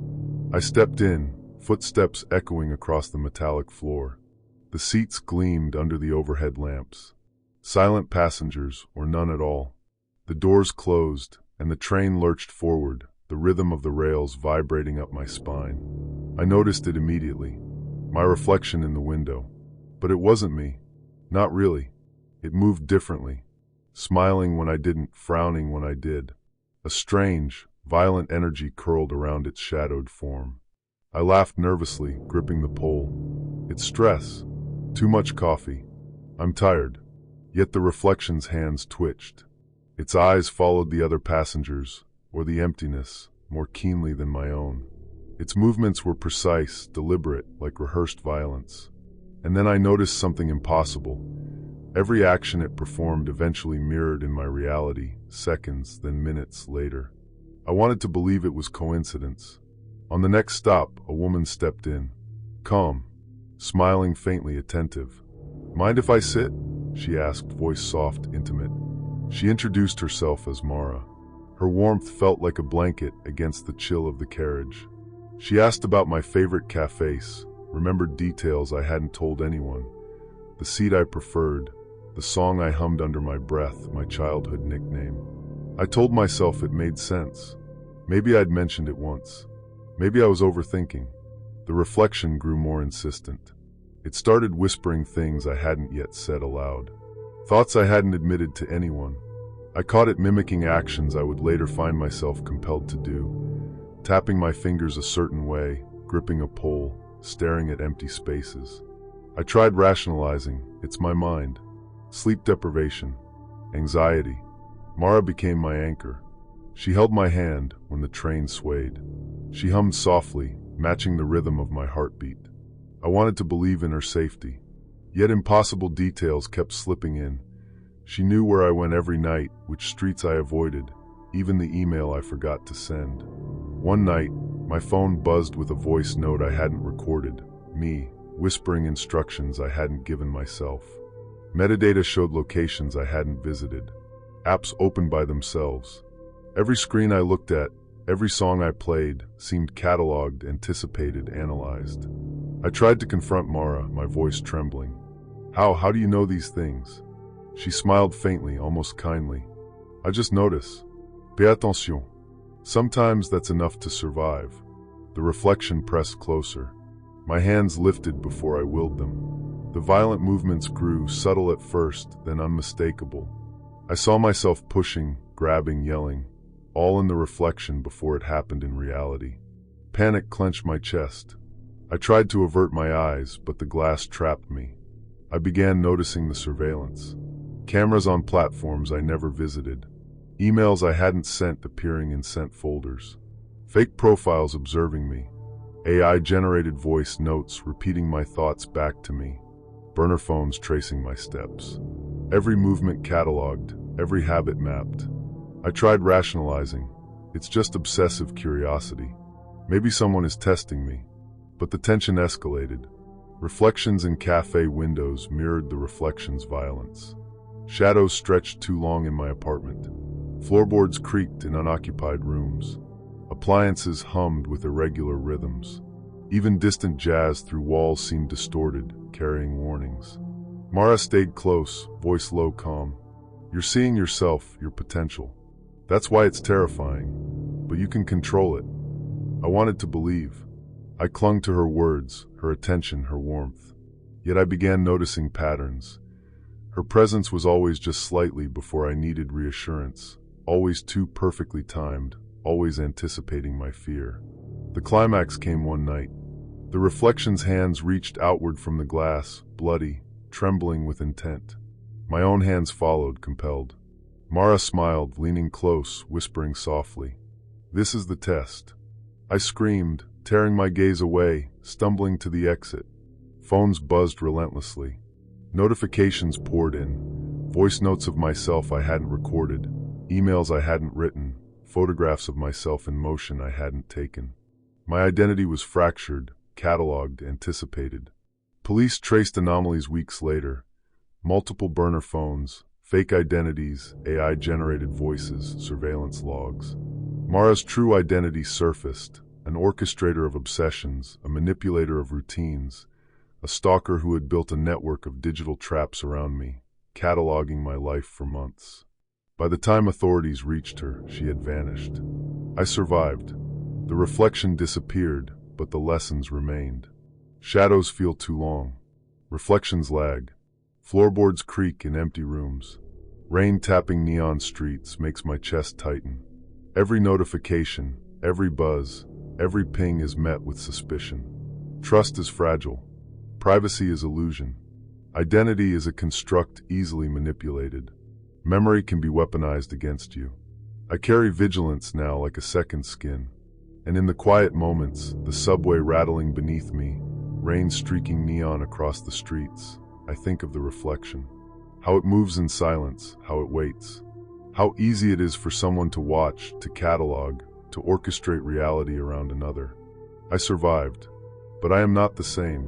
I stepped in, footsteps echoing across the metallic floor. The seats gleamed under the overhead lamps. Silent passengers, or none at all. The doors closed, and the train lurched forward, the rhythm of the rails vibrating up my spine. I noticed it immediately. My reflection in the window. But it wasn't me. Not really. It moved differently. Smiling when I didn't, frowning when I did. A strange, violent energy curled around its shadowed form. I laughed nervously, gripping the pole. It's stress. Too much coffee. I'm tired. Yet the reflection's hands twitched. Its eyes followed the other passengers, or the emptiness, more keenly than my own. Its movements were precise, deliberate, like rehearsed violence. And then I noticed something impossible. Every action it performed eventually mirrored in my reality, seconds, then minutes later. I wanted to believe it was coincidence. On the next stop, a woman stepped in. Calm, smiling faintly attentive. Mind if I sit? She asked, voice soft, intimate. She introduced herself as Mara. Her warmth felt like a blanket against the chill of the carriage. She asked about my favorite cafes, remembered details I hadn't told anyone, the seat I preferred, the song I hummed under my breath, my childhood nickname. I told myself it made sense. Maybe I'd mentioned it once. Maybe I was overthinking. The reflection grew more insistent. It started whispering things I hadn't yet said aloud. Thoughts I hadn't admitted to anyone. I caught it mimicking actions I would later find myself compelled to do. Tapping my fingers a certain way, gripping a pole, staring at empty spaces. I tried rationalizing, it's my mind. Sleep deprivation, anxiety. Mara became my anchor. She held my hand when the train swayed. She hummed softly, matching the rhythm of my heartbeat. I wanted to believe in her safety. Yet impossible details kept slipping in. She knew where I went every night, which streets I avoided, even the email I forgot to send. One night, my phone buzzed with a voice note I hadn't recorded, me, whispering instructions I hadn't given myself. Metadata showed locations I hadn't visited. Apps opened by themselves. Every screen I looked at, every song I played, seemed cataloged, anticipated, analyzed. I tried to confront Mara, my voice trembling. How do you know these things? She smiled faintly, almost kindly. I just notice. Fais attention. Sometimes that's enough to survive. The reflection pressed closer. My hands lifted before I willed them. The violent movements grew, subtle at first, then unmistakable. I saw myself pushing, grabbing, yelling, all in the reflection before it happened in reality. Panic clenched my chest. I tried to avert my eyes, but the glass trapped me. I began noticing the surveillance. Cameras on platforms I never visited. Emails I hadn't sent appearing in sent folders. Fake profiles observing me. AI-generated voice notes repeating my thoughts back to me. Burner phones tracing my steps. Every movement cataloged, every habit mapped. I tried rationalizing. It's just obsessive curiosity. Maybe someone is testing me. But the tension escalated. Reflections in cafe windows mirrored the reflection's violence. Shadows stretched too long in my apartment. Floorboards creaked in unoccupied rooms. Appliances hummed with irregular rhythms. Even distant jazz through walls seemed distorted, carrying warnings. Mara stayed close, voice low, calm. You're seeing yourself, your potential. That's why it's terrifying. But you can control it. I wanted to believe. I clung to her words, her attention, her warmth. Yet I began noticing patterns. Her presence was always just slightly before I needed reassurance, always too perfectly timed, always anticipating my fear. The climax came one night. The reflection's hands reached outward from the glass, bloody, trembling with intent. My own hands followed, compelled. Mara smiled, leaning close, whispering softly, "This is the test." I screamed, tearing my gaze away, stumbling to the exit. Phones buzzed relentlessly. Notifications poured in. Voice notes of myself I hadn't recorded, emails I hadn't written, photographs of myself in motion I hadn't taken. My identity was fractured, catalogued, anticipated. Police traced anomalies weeks later. Multiple burner phones, fake identities, AI-generated voices, surveillance logs. Mara's true identity surfaced, an orchestrator of obsessions, a manipulator of routines, a stalker who had built a network of digital traps around me, cataloging my life for months. By the time authorities reached her, she had vanished. I survived. The reflection disappeared, but the lessons remained. Shadows feel too long. Reflections lag. Floorboards creak in empty rooms. Rain tapping neon streets makes my chest tighten. Every notification, every buzz, every ping is met with suspicion. Trust is fragile. Privacy is illusion. Identity is a construct easily manipulated. Memory can be weaponized against you. I carry vigilance now like a second skin. And in the quiet moments, the subway rattling beneath me, rain streaking neon across the streets, I think of the reflection. How it moves in silence, how it waits. How easy it is for someone to watch, to catalog, to orchestrate reality around another. I survived, but I am not the same.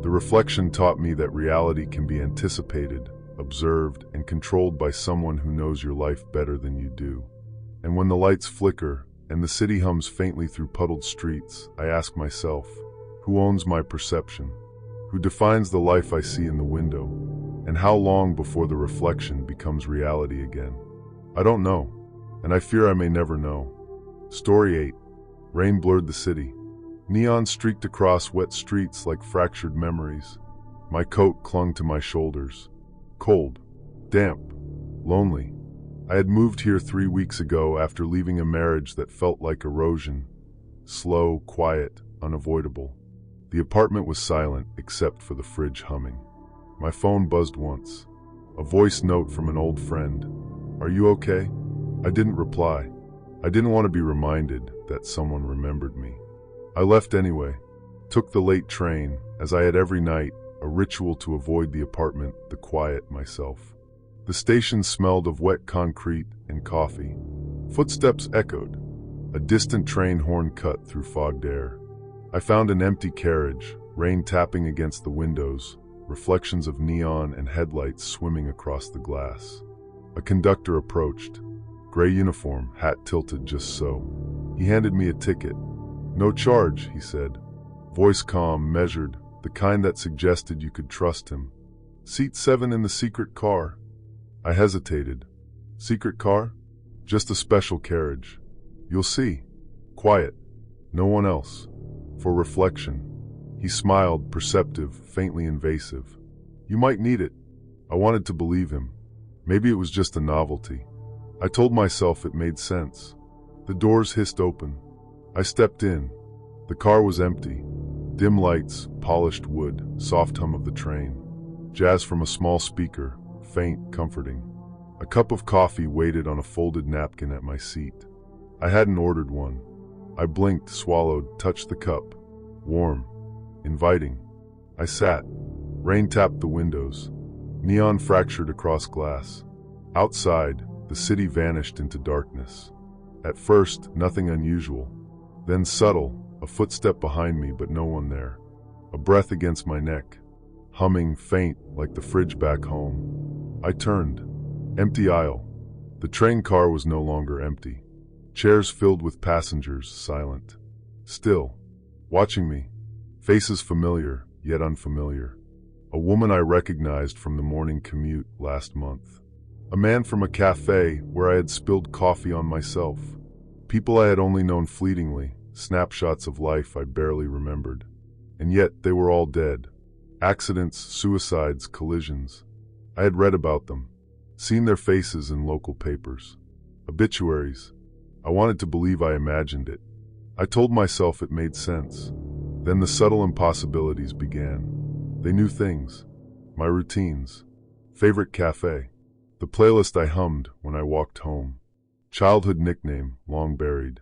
The reflection taught me that reality can be anticipated, observed, and controlled by someone who knows your life better than you do. And when the lights flicker, and the city hums faintly through puddled streets, I ask myself, who owns my perception? Who defines the life I see in the window? And how long before the reflection becomes reality again? I don't know, and I fear I may never know. Story 8. Rain blurred the city. Neon streaked across wet streets like fractured memories. My coat clung to my shoulders. Cold, damp, lonely. I had moved here 3 weeks ago after leaving a marriage that felt like erosion. Slow, quiet, unavoidable. The apartment was silent except for the fridge humming. My phone buzzed once. A voice note from an old friend. "Are you okay?" I didn't reply. I didn't want to be reminded that someone remembered me. I left anyway. Took the late train, as I had every night, a ritual to avoid the apartment, the quiet, myself. The station smelled of wet concrete and coffee. Footsteps echoed. A distant train horn cut through fogged air. I found an empty carriage, rain tapping against the windows, reflections of neon and headlights swimming across the glass. A conductor approached. Gray uniform, hat tilted just so. He handed me a ticket. "No charge," he said. Voice calm, measured, the kind that suggested you could trust him. "Seat 7 in the secret car." I hesitated. "Secret car?" "Just a special carriage. You'll see. Quiet. No one else. For reflection." He smiled, perceptive, faintly invasive. "You might need it." I wanted to believe him. Maybe it was just a novelty. I told myself it made sense. The doors hissed open. I stepped in. The car was empty. Dim lights, polished wood, soft hum of the train. Jazz from a small speaker, faint, comforting. A cup of coffee waited on a folded napkin at my seat. I hadn't ordered one. I blinked, swallowed, touched the cup. Warm. Inviting. I sat. Rain tapped the windows. Neon fractured across glass. Outside, the city vanished into darkness. At first, nothing unusual. Then subtle, a footstep behind me but no one there. A breath against my neck. Humming, faint, like the fridge back home. I turned. Empty aisle. The train car was no longer empty. Chairs filled with passengers, silent. Still. Watching me. Faces familiar, yet unfamiliar. A woman I recognized from the morning commute last month. A man from a cafe where I had spilled coffee on myself. People I had only known fleetingly, snapshots of life I barely remembered. And yet they were all dead. Accidents, suicides, collisions. I had read about them, seen their faces in local papers. Obituaries. I wanted to believe I imagined it. I told myself it made sense. Then the subtle impossibilities began. They knew things. My routines. Favorite cafe. The playlist I hummed when I walked home. Childhood nickname, long buried.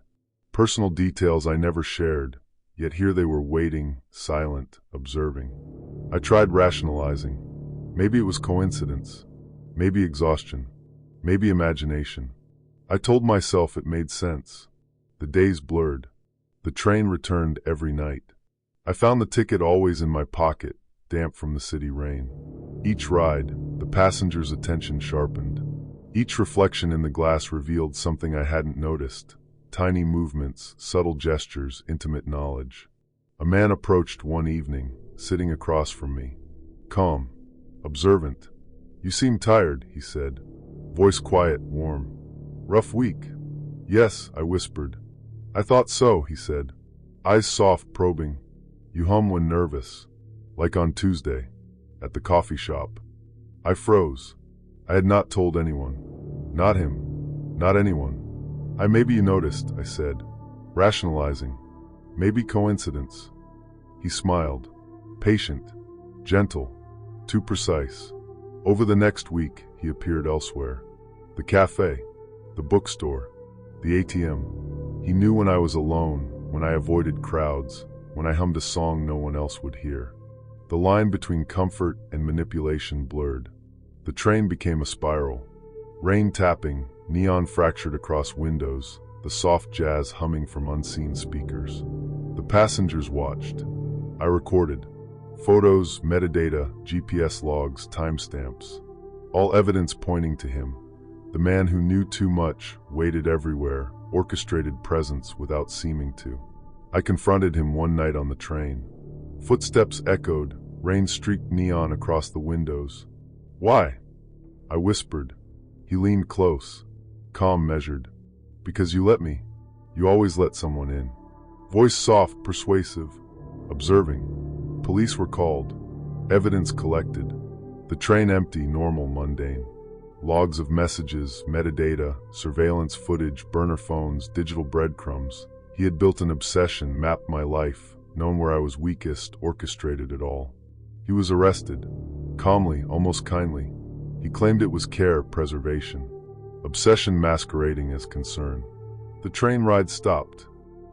Personal details I never shared, yet here they were waiting, silent, observing. I tried rationalizing. Maybe it was coincidence. Maybe exhaustion. Maybe imagination. I told myself it made sense. The days blurred. The train returned every night. I found the ticket always in my pocket, damp from the city rain. Each ride, the passenger's attention sharpened. Each reflection in the glass revealed something I hadn't noticed. Tiny movements, subtle gestures, intimate knowledge. A man approached one evening, sitting across from me. Calm, observant. "You seem tired," he said. Voice quiet, warm. "Rough week?" "Yes," I whispered. "I thought so," he said. Eyes soft, probing. "You hum when nervous." Like on Tuesday, at the coffee shop. I froze. I had not told anyone. Not him. Not anyone. Maybe you noticed," I said, rationalizing. "Maybe coincidence." He smiled. Patient. Gentle. Too precise. Over the next week, he appeared elsewhere. The cafe. The bookstore. The ATM. He knew when I was alone, when I avoided crowds, when I hummed a song no one else would hear. The line between comfort and manipulation blurred. The train became a spiral. Rain tapping, neon fractured across windows, the soft jazz humming from unseen speakers. The passengers watched. I recorded. Photos, metadata, GPS logs, timestamps. All evidence pointing to him. The man who knew too much, waited everywhere, orchestrated presence without seeming to. I confronted him one night on the train. Footsteps echoed, rain streaked neon across the windows. "Why?" I whispered. He leaned close, calm, measured. "Because you let me. You always let someone in." Voice soft, persuasive, observing. Police were called. Evidence collected. The train empty, normal, mundane. Logs of messages, metadata, surveillance footage, burner phones, digital breadcrumbs. He had built an obsession, mapped my life, known where I was weakest, orchestrated it all. He was arrested. Calmly, almost kindly. He claimed it was care, preservation. Obsession masquerading as concern. The train ride stopped.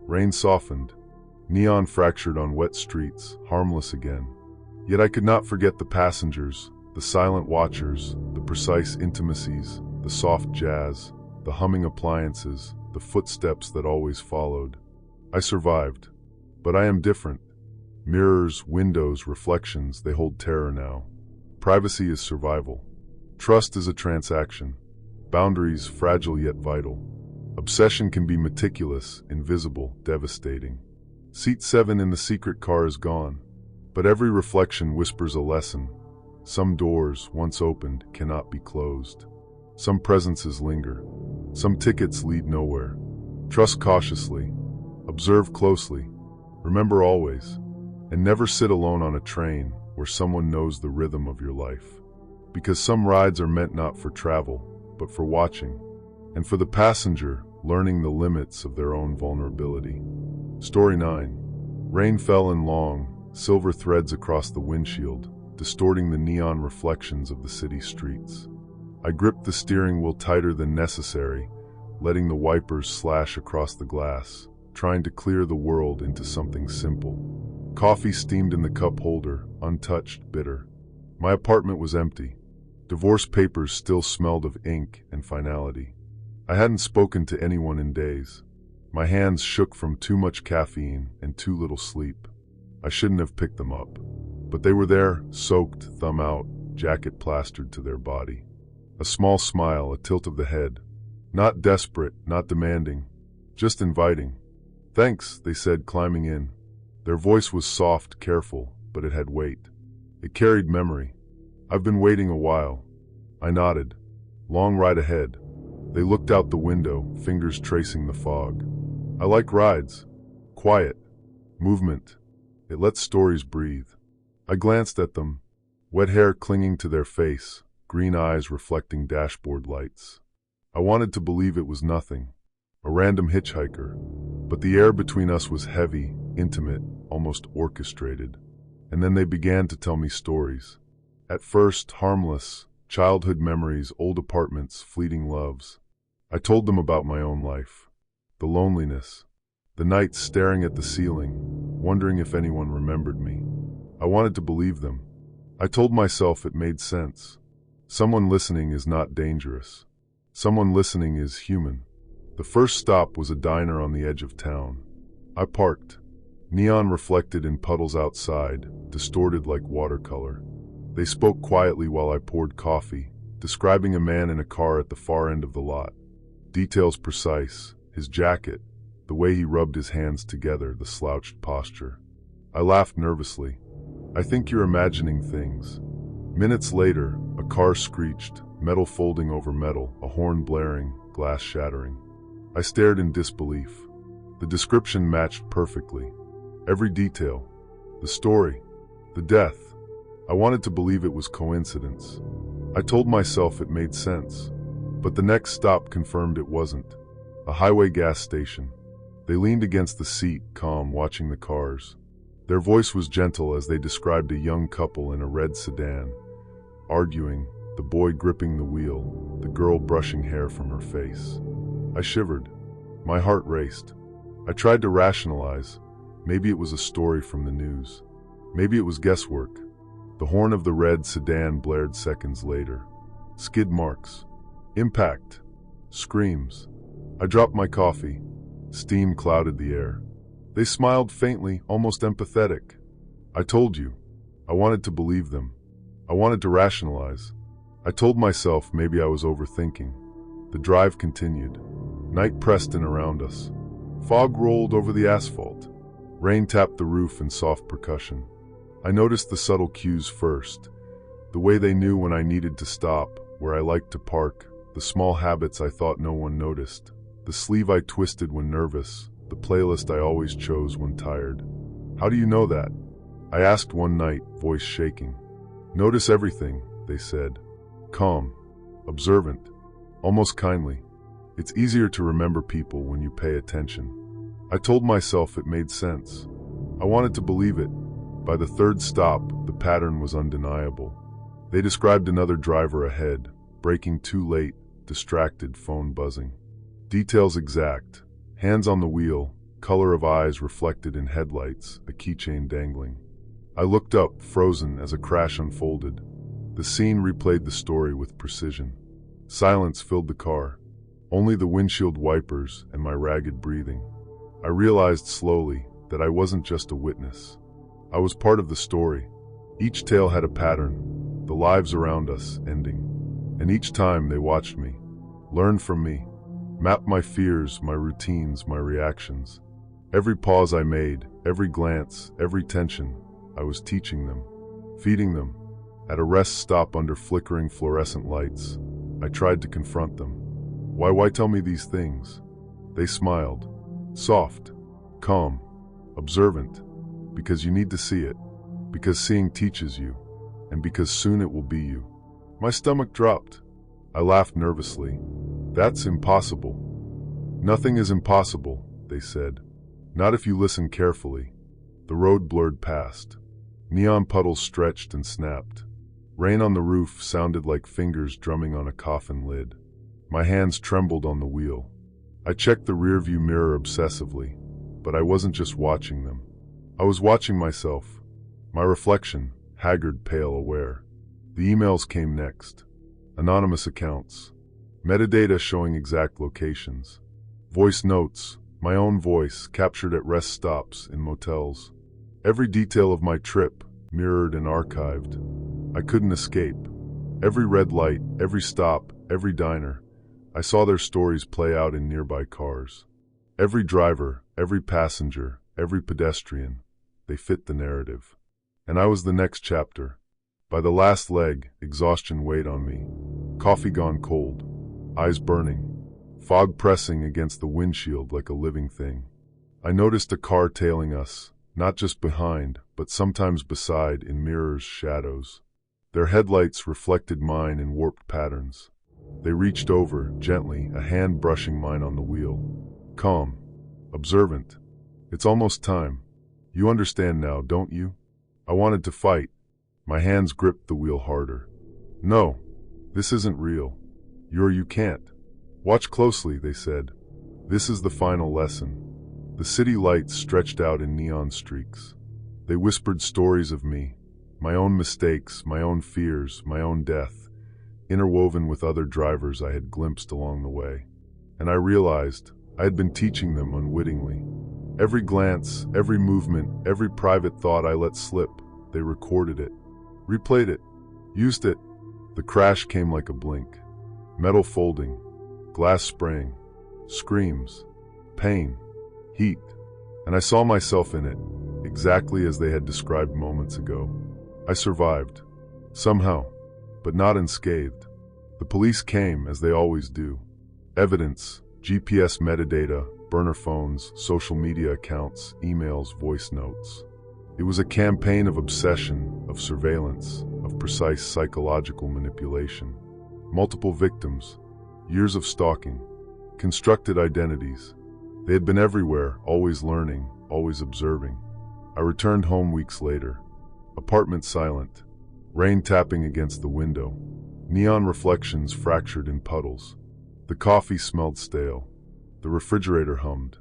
Rain softened. Neon fractured on wet streets, harmless again. Yet I could not forget the passengers, the silent watchers, the precise intimacies, the soft jazz, the humming appliances, the footsteps that always followed. I survived. But I am different. Mirrors, windows, reflections, they hold terror now. Privacy is survival. Trust is a transaction. Boundaries, fragile yet vital. Obsession can be meticulous, invisible, devastating. Seat 7 in the secret car is gone. But every reflection whispers a lesson. Some doors, once opened, cannot be closed. Some presences linger. Some tickets lead nowhere. Trust cautiously. Observe closely. Remember always. And never sit alone on a train where someone knows the rhythm of your life. Because some rides are meant not for travel, but for watching. And for the passenger, learning the limits of their own vulnerability. Story 9. Rain fell in long, silver threads across the windshield, distorting the neon reflections of the city streets. I gripped the steering wheel tighter than necessary, letting the wipers slash across the glass, trying to clear the world into something simple. Coffee steamed in the cup holder, untouched, bitter. My apartment was empty. Divorce papers still smelled of ink and finality. I hadn't spoken to anyone in days. My hands shook from too much caffeine and too little sleep. I shouldn't have picked them up. But they were there, soaked, thumb out, jacket plastered to their body. A small smile, a tilt of the head. Not desperate, not demanding, just inviting. "Thanks," they said, climbing in. Their voice was soft, careful, but it had weight. It carried memory. "I've been waiting a while." I nodded. "Long ride ahead." They looked out the window, fingers tracing the fog. "I like rides. Quiet. Movement. It lets stories breathe." I glanced at them, wet hair clinging to their face, green eyes reflecting dashboard lights. I wanted to believe it was nothing, a random hitchhiker, but the air between us was heavy, intimate, almost orchestrated. And then they began to tell me stories. At first, harmless, childhood memories, old apartments, fleeting loves. I told them about my own life, the loneliness, the nights staring at the ceiling, wondering if anyone remembered me. I wanted to believe them. I told myself it made sense. Someone listening is not dangerous. Someone listening is human. The first stop was a diner on the edge of town. I parked. Neon reflected in puddles outside, distorted like watercolor. They spoke quietly while I poured coffee, describing a man in a car at the far end of the lot. Details precise, his jacket, the way he rubbed his hands together, the slouched posture. I laughed nervously. I think you're imagining things. Minutes later, a car screeched, metal folding over metal, a horn blaring, glass shattering. I stared in disbelief. The description matched perfectly. Every detail, the story, the death. I wanted to believe it was coincidence. I told myself it made sense, but the next stop confirmed it wasn't. A highway gas station. They leaned against the seat, calm, watching the cars. Their voice was gentle as they described a young couple in a red sedan, arguing, the boy gripping the wheel, the girl brushing hair from her face. I shivered. My heart raced. I tried to rationalize. Maybe it was a story from the news. Maybe it was guesswork. The horn of the red sedan blared seconds later. Skid marks. Impact. Screams. I dropped my coffee. Steam clouded the air. They smiled faintly, almost empathetic. I told you. I wanted to believe them. I wanted to rationalize. I told myself maybe I was overthinking. The drive continued. Night pressed in around us. Fog rolled over the asphalt. Rain tapped the roof in soft percussion. I noticed the subtle cues first. The way they knew when I needed to stop, where I liked to park, the small habits I thought no one noticed, the sleeve I twisted when nervous, the playlist I always chose when tired. How do you know that? I asked one night, voice shaking. Notice everything, they said. Calm, observant, almost kindly. It's easier to remember people when you pay attention. I told myself it made sense. I wanted to believe it. By the third stop, the pattern was undeniable. They described another driver ahead, braking too late, distracted, phone buzzing. Details exact. Hands on the wheel, color of eyes reflected in headlights, a keychain dangling. I looked up, frozen, as a crash unfolded. The scene replayed the story with precision. Silence filled the car. Only the windshield wipers and my ragged breathing. I realized slowly that I wasn't just a witness. I was part of the story. Each tale had a pattern, the lives around us ending. And each time they watched me, learned from me, mapped my fears, my routines, my reactions. Every pause I made, every glance, every tension, I was teaching them, feeding them. At a rest stop under flickering fluorescent lights, I tried to confront them. Why tell me these things? They smiled. Soft, calm, observant. Because you need to see it. Because seeing teaches you. And because soon it will be you. My stomach dropped. I laughed nervously. That's impossible. Nothing is impossible, they said. Not if you listen carefully. The road blurred past. Neon puddles stretched and snapped. Rain on the roof sounded like fingers drumming on a coffin lid. My hands trembled on the wheel. I checked the rearview mirror obsessively, but I wasn't just watching them. I was watching myself. My reflection, haggard, pale, aware. The emails came next. Anonymous accounts. Metadata showing exact locations. Voice notes, my own voice, captured at rest stops in motels. Every detail of my trip, mirrored and archived. I couldn't escape. Every red light, every stop, every diner. I saw their stories play out in nearby cars. Every driver, every passenger, every pedestrian, they fit the narrative. And I was the next chapter. By the last leg, exhaustion weighed on me. Coffee gone cold, eyes burning, fog pressing against the windshield like a living thing. I noticed a car tailing us, not just behind, but sometimes beside in mirrors, shadows. Their headlights reflected mine in warped patterns. They reached over, gently, a hand brushing mine on the wheel. Calm. Observant. It's almost time. You understand now, don't you? I wanted to fight. My hands gripped the wheel harder. No, this isn't real. You can't. Watch closely, they said. This is the final lesson. The city lights stretched out in neon streaks. They whispered stories of me, my own mistakes, my own fears, my own death, interwoven with other drivers I had glimpsed along the way. And I realized I had been teaching them unwittingly. Every glance, every movement, every private thought I let slip, they recorded it, replayed it, used it. The crash came like a blink. Metal folding, glass spraying, screams, pain, heat, and I saw myself in it, exactly as they had described moments ago. I survived, somehow, but not unscathed. The police came, as they always do. Evidence, GPS metadata, burner phones, social media accounts, emails, voice notes. It was a campaign of obsession, of surveillance, of precise psychological manipulation. Multiple victims, years of stalking, constructed identities. They had been everywhere, always learning, always observing. I returned home weeks later. Apartment silent, rain tapping against the window, neon reflections fractured in puddles. The coffee smelled stale. The refrigerator hummed.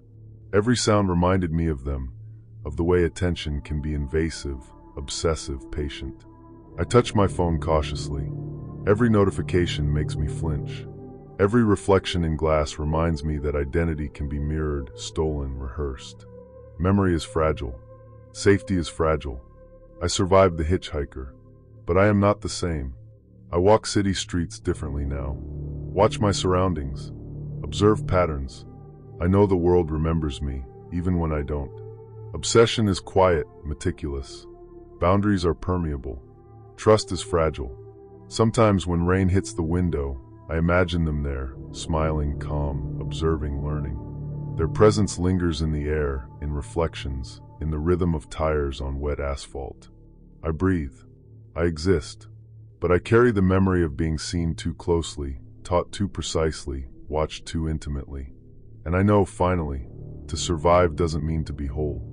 Every sound reminded me of them, of the way attention can be invasive, obsessive, patient. I touched my phone cautiously. Every notification makes me flinch. Every reflection in glass reminds me that identity can be mirrored, stolen, rehearsed. Memory is fragile. Safety is fragile. I survived the hitchhiker, but I am not the same. I walk city streets differently now. Watch my surroundings. Observe patterns. I know the world remembers me, even when I don't. Obsession is quiet, meticulous. Boundaries are permeable. Trust is fragile. Sometimes when rain hits the window, I imagine them there, smiling, calm, observing, learning. Their presence lingers in the air, in reflections, in the rhythm of tires on wet asphalt. I breathe. I exist. But I carry the memory of being seen too closely, taught too precisely, watched too intimately. And I know, finally, to survive doesn't mean to be whole.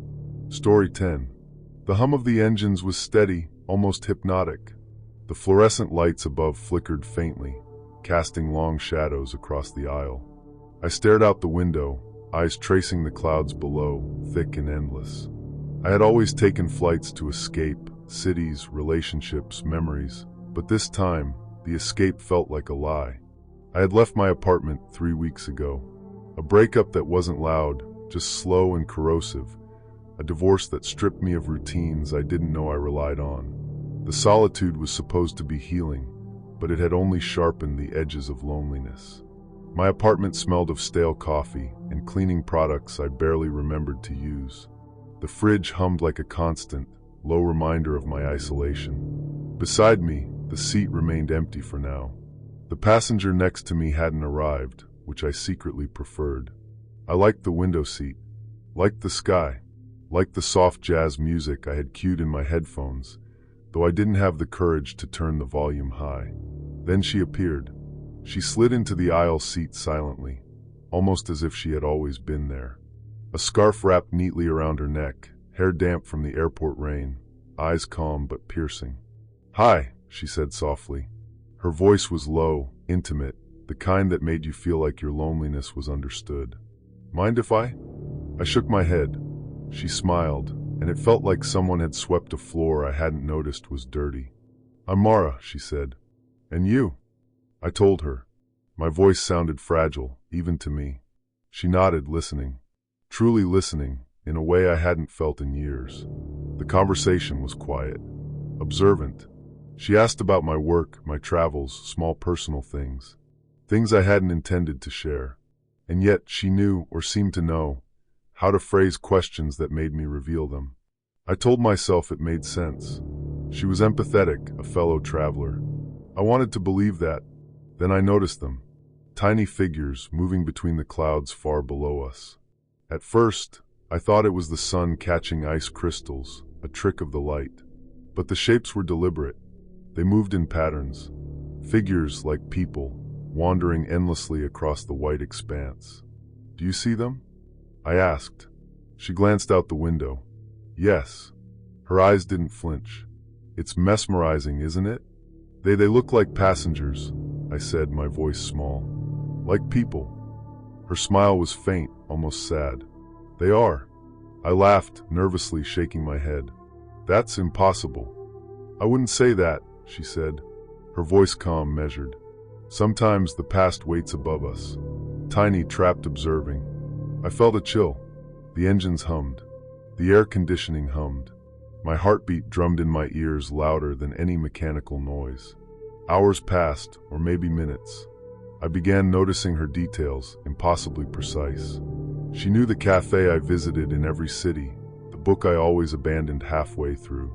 Story 10. The hum of the engines was steady, almost hypnotic. The fluorescent lights above flickered faintly, casting long shadows across the aisle. I stared out the window, eyes tracing the clouds below, thick and endless. I had always taken flights to escape, cities, relationships, memories, but this time, the escape felt like a lie. I had left my apartment 3 weeks ago. A breakup that wasn't loud, just slow and corrosive. A divorce that stripped me of routines I didn't know I relied on. The solitude was supposed to be healing, but it had only sharpened the edges of loneliness. My apartment smelled of stale coffee and cleaning products I barely remembered to use. The fridge hummed like a constant, low reminder of my isolation. Beside me, the seat remained empty for now. The passenger next to me hadn't arrived, which I secretly preferred. I liked the window seat, liked the sky, liked the soft jazz music I had cued in my headphones, though I didn't have the courage to turn the volume high. Then she appeared. She slid into the aisle seat silently, almost as if she had always been there. A scarf wrapped neatly around her neck, hair damp from the airport rain, eyes calm but piercing. "Hi," she said softly. Her voice was low, intimate, the kind that made you feel like your loneliness was understood. "Mind if I?" I shook my head. She smiled, and it felt like someone had swept a floor I hadn't noticed was dirty. "I'm Mara," she said. "And you?" I told her. My voice sounded fragile, even to me. She nodded, listening. Truly listening, in a way I hadn't felt in years. The conversation was quiet, observant. She asked about my work, my travels, small personal things. Things I hadn't intended to share. And yet she knew, or seemed to know, how to phrase questions that made me reveal them. I told myself it made sense. She was empathetic, a fellow traveler. I wanted to believe that. Then I noticed them. Tiny figures moving between the clouds far below us. At first, I thought it was the sun catching ice crystals, a trick of the light. But the shapes were deliberate. They moved in patterns, figures like people, wandering endlessly across the white expanse. "Do you see them?" I asked. She glanced out the window. Yes. Her eyes didn't flinch. "It's mesmerizing, isn't it?" They look like passengers," I said, my voice small. "Like people." Her smile was faint, almost sad. "They are." I laughed, nervously shaking my head. "That's impossible." "I wouldn't say that," she said, her voice calm, measured. "Sometimes the past waits above us, tiny, trapped, observing." I felt a chill. The engines hummed. The air conditioning hummed. My heartbeat drummed in my ears louder than any mechanical noise. Hours passed, or maybe minutes. I began noticing her details, impossibly precise. She knew the cafe I visited in every city, the book I always abandoned halfway through,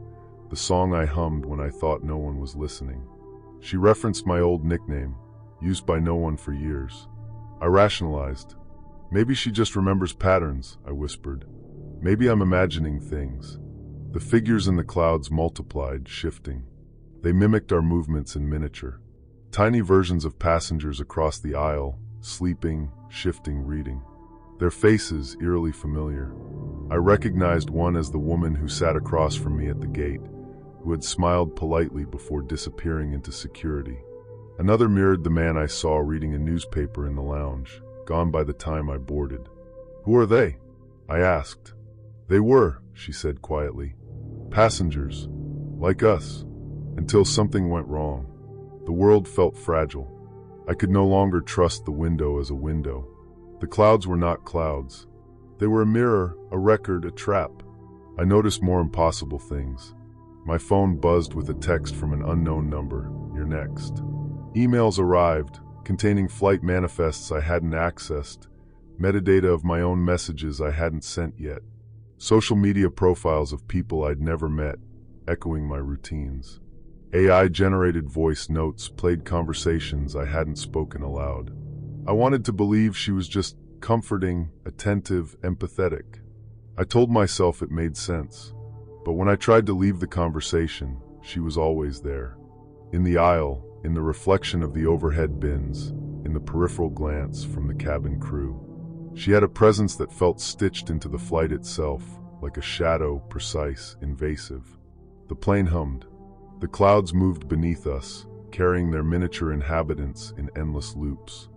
the song I hummed when I thought no one was listening. She referenced my old nickname, used by no one for years. I rationalized. "Maybe she just remembers patterns," I whispered. "Maybe I'm imagining things." The figures in the clouds multiplied, shifting. They mimicked our movements in miniature. Tiny versions of passengers across the aisle, sleeping, shifting, reading. Their faces eerily familiar. I recognized one as the woman who sat across from me at the gate, who had smiled politely before disappearing into security. Another mirrored the man I saw reading a newspaper in the lounge, gone by the time I boarded. "Who are they?" I asked. "They were," she said quietly, "passengers, like us, until something went wrong. The world felt fragile. I could no longer trust the window as a window. The clouds were not clouds. They were a mirror, a record, a trap. I noticed more impossible things. My phone buzzed with a text from an unknown number. "You're next." Emails arrived, containing flight manifests I hadn't accessed, metadata of my own messages I hadn't sent yet, social media profiles of people I'd never met, echoing my routines. AI-generated voice notes played conversations I hadn't spoken aloud. I wanted to believe she was just comforting, attentive, empathetic. I told myself it made sense. But when I tried to leave the conversation, she was always there. In the aisle, in the reflection of the overhead bins, in the peripheral glance from the cabin crew. She had a presence that felt stitched into the flight itself, like a shadow, precise, invasive. The plane hummed. The clouds moved beneath us, carrying their miniature inhabitants in endless loops.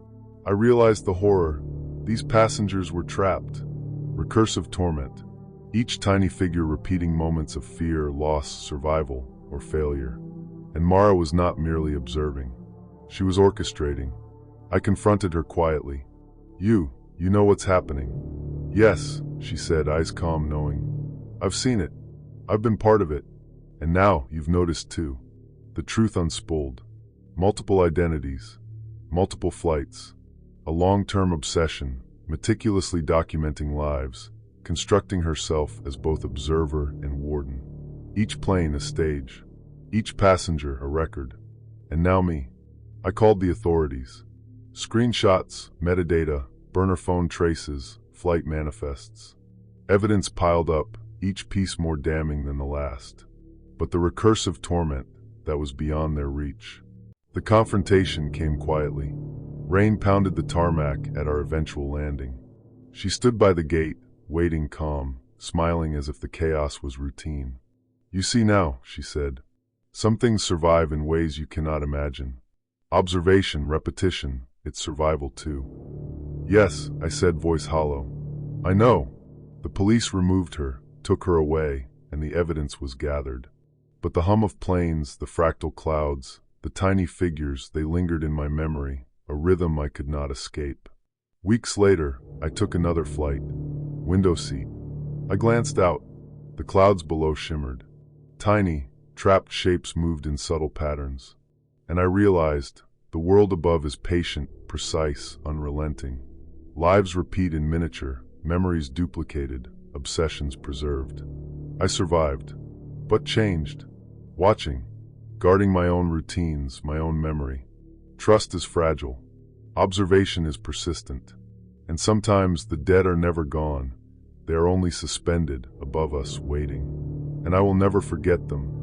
I realized the horror. These passengers were trapped. Recursive torment. Each tiny figure repeating moments of fear, loss, survival, or failure. And Mara was not merely observing. She was orchestrating. I confronted her quietly. You know what's happening." "Yes," she said, eyes calm, knowing. "I've seen it. I've been part of it. And now you've noticed too." The truth unspooled. Multiple identities. Multiple flights. A long-term obsession, meticulously documenting lives, constructing herself as both observer and warden. Each plane a stage. Each passenger a record. And now me. I called the authorities. Screenshots, metadata, burner phone traces, flight manifests. Evidence piled up, each piece more damning than the last. But the recursive torment, that was beyond their reach. The confrontation came quietly. Rain pounded the tarmac at our eventual landing. She stood by the gate, waiting calm, smiling as if the chaos was routine. "You see now," she said. "Some things survive in ways you cannot imagine. Observation, repetition, it's survival too." "Yes," I said, voice hollow. "I know." The police removed her, took her away, and the evidence was gathered. But the hum of planes, the fractal clouds, the tiny figures, they lingered in my memory, a rhythm I could not escape. Weeks later, I took another flight. Window seat. I glanced out. The clouds below shimmered. Tiny, trapped shapes moved in subtle patterns. And I realized, the world above is patient, precise, unrelenting. Lives repeat in miniature, memories duplicated, obsessions preserved. I survived, but changed. Watching, guarding my own routines, my own memory. Trust is fragile. Observation is persistent. And sometimes the dead are never gone. They are only suspended above us, waiting. and I will never forget them.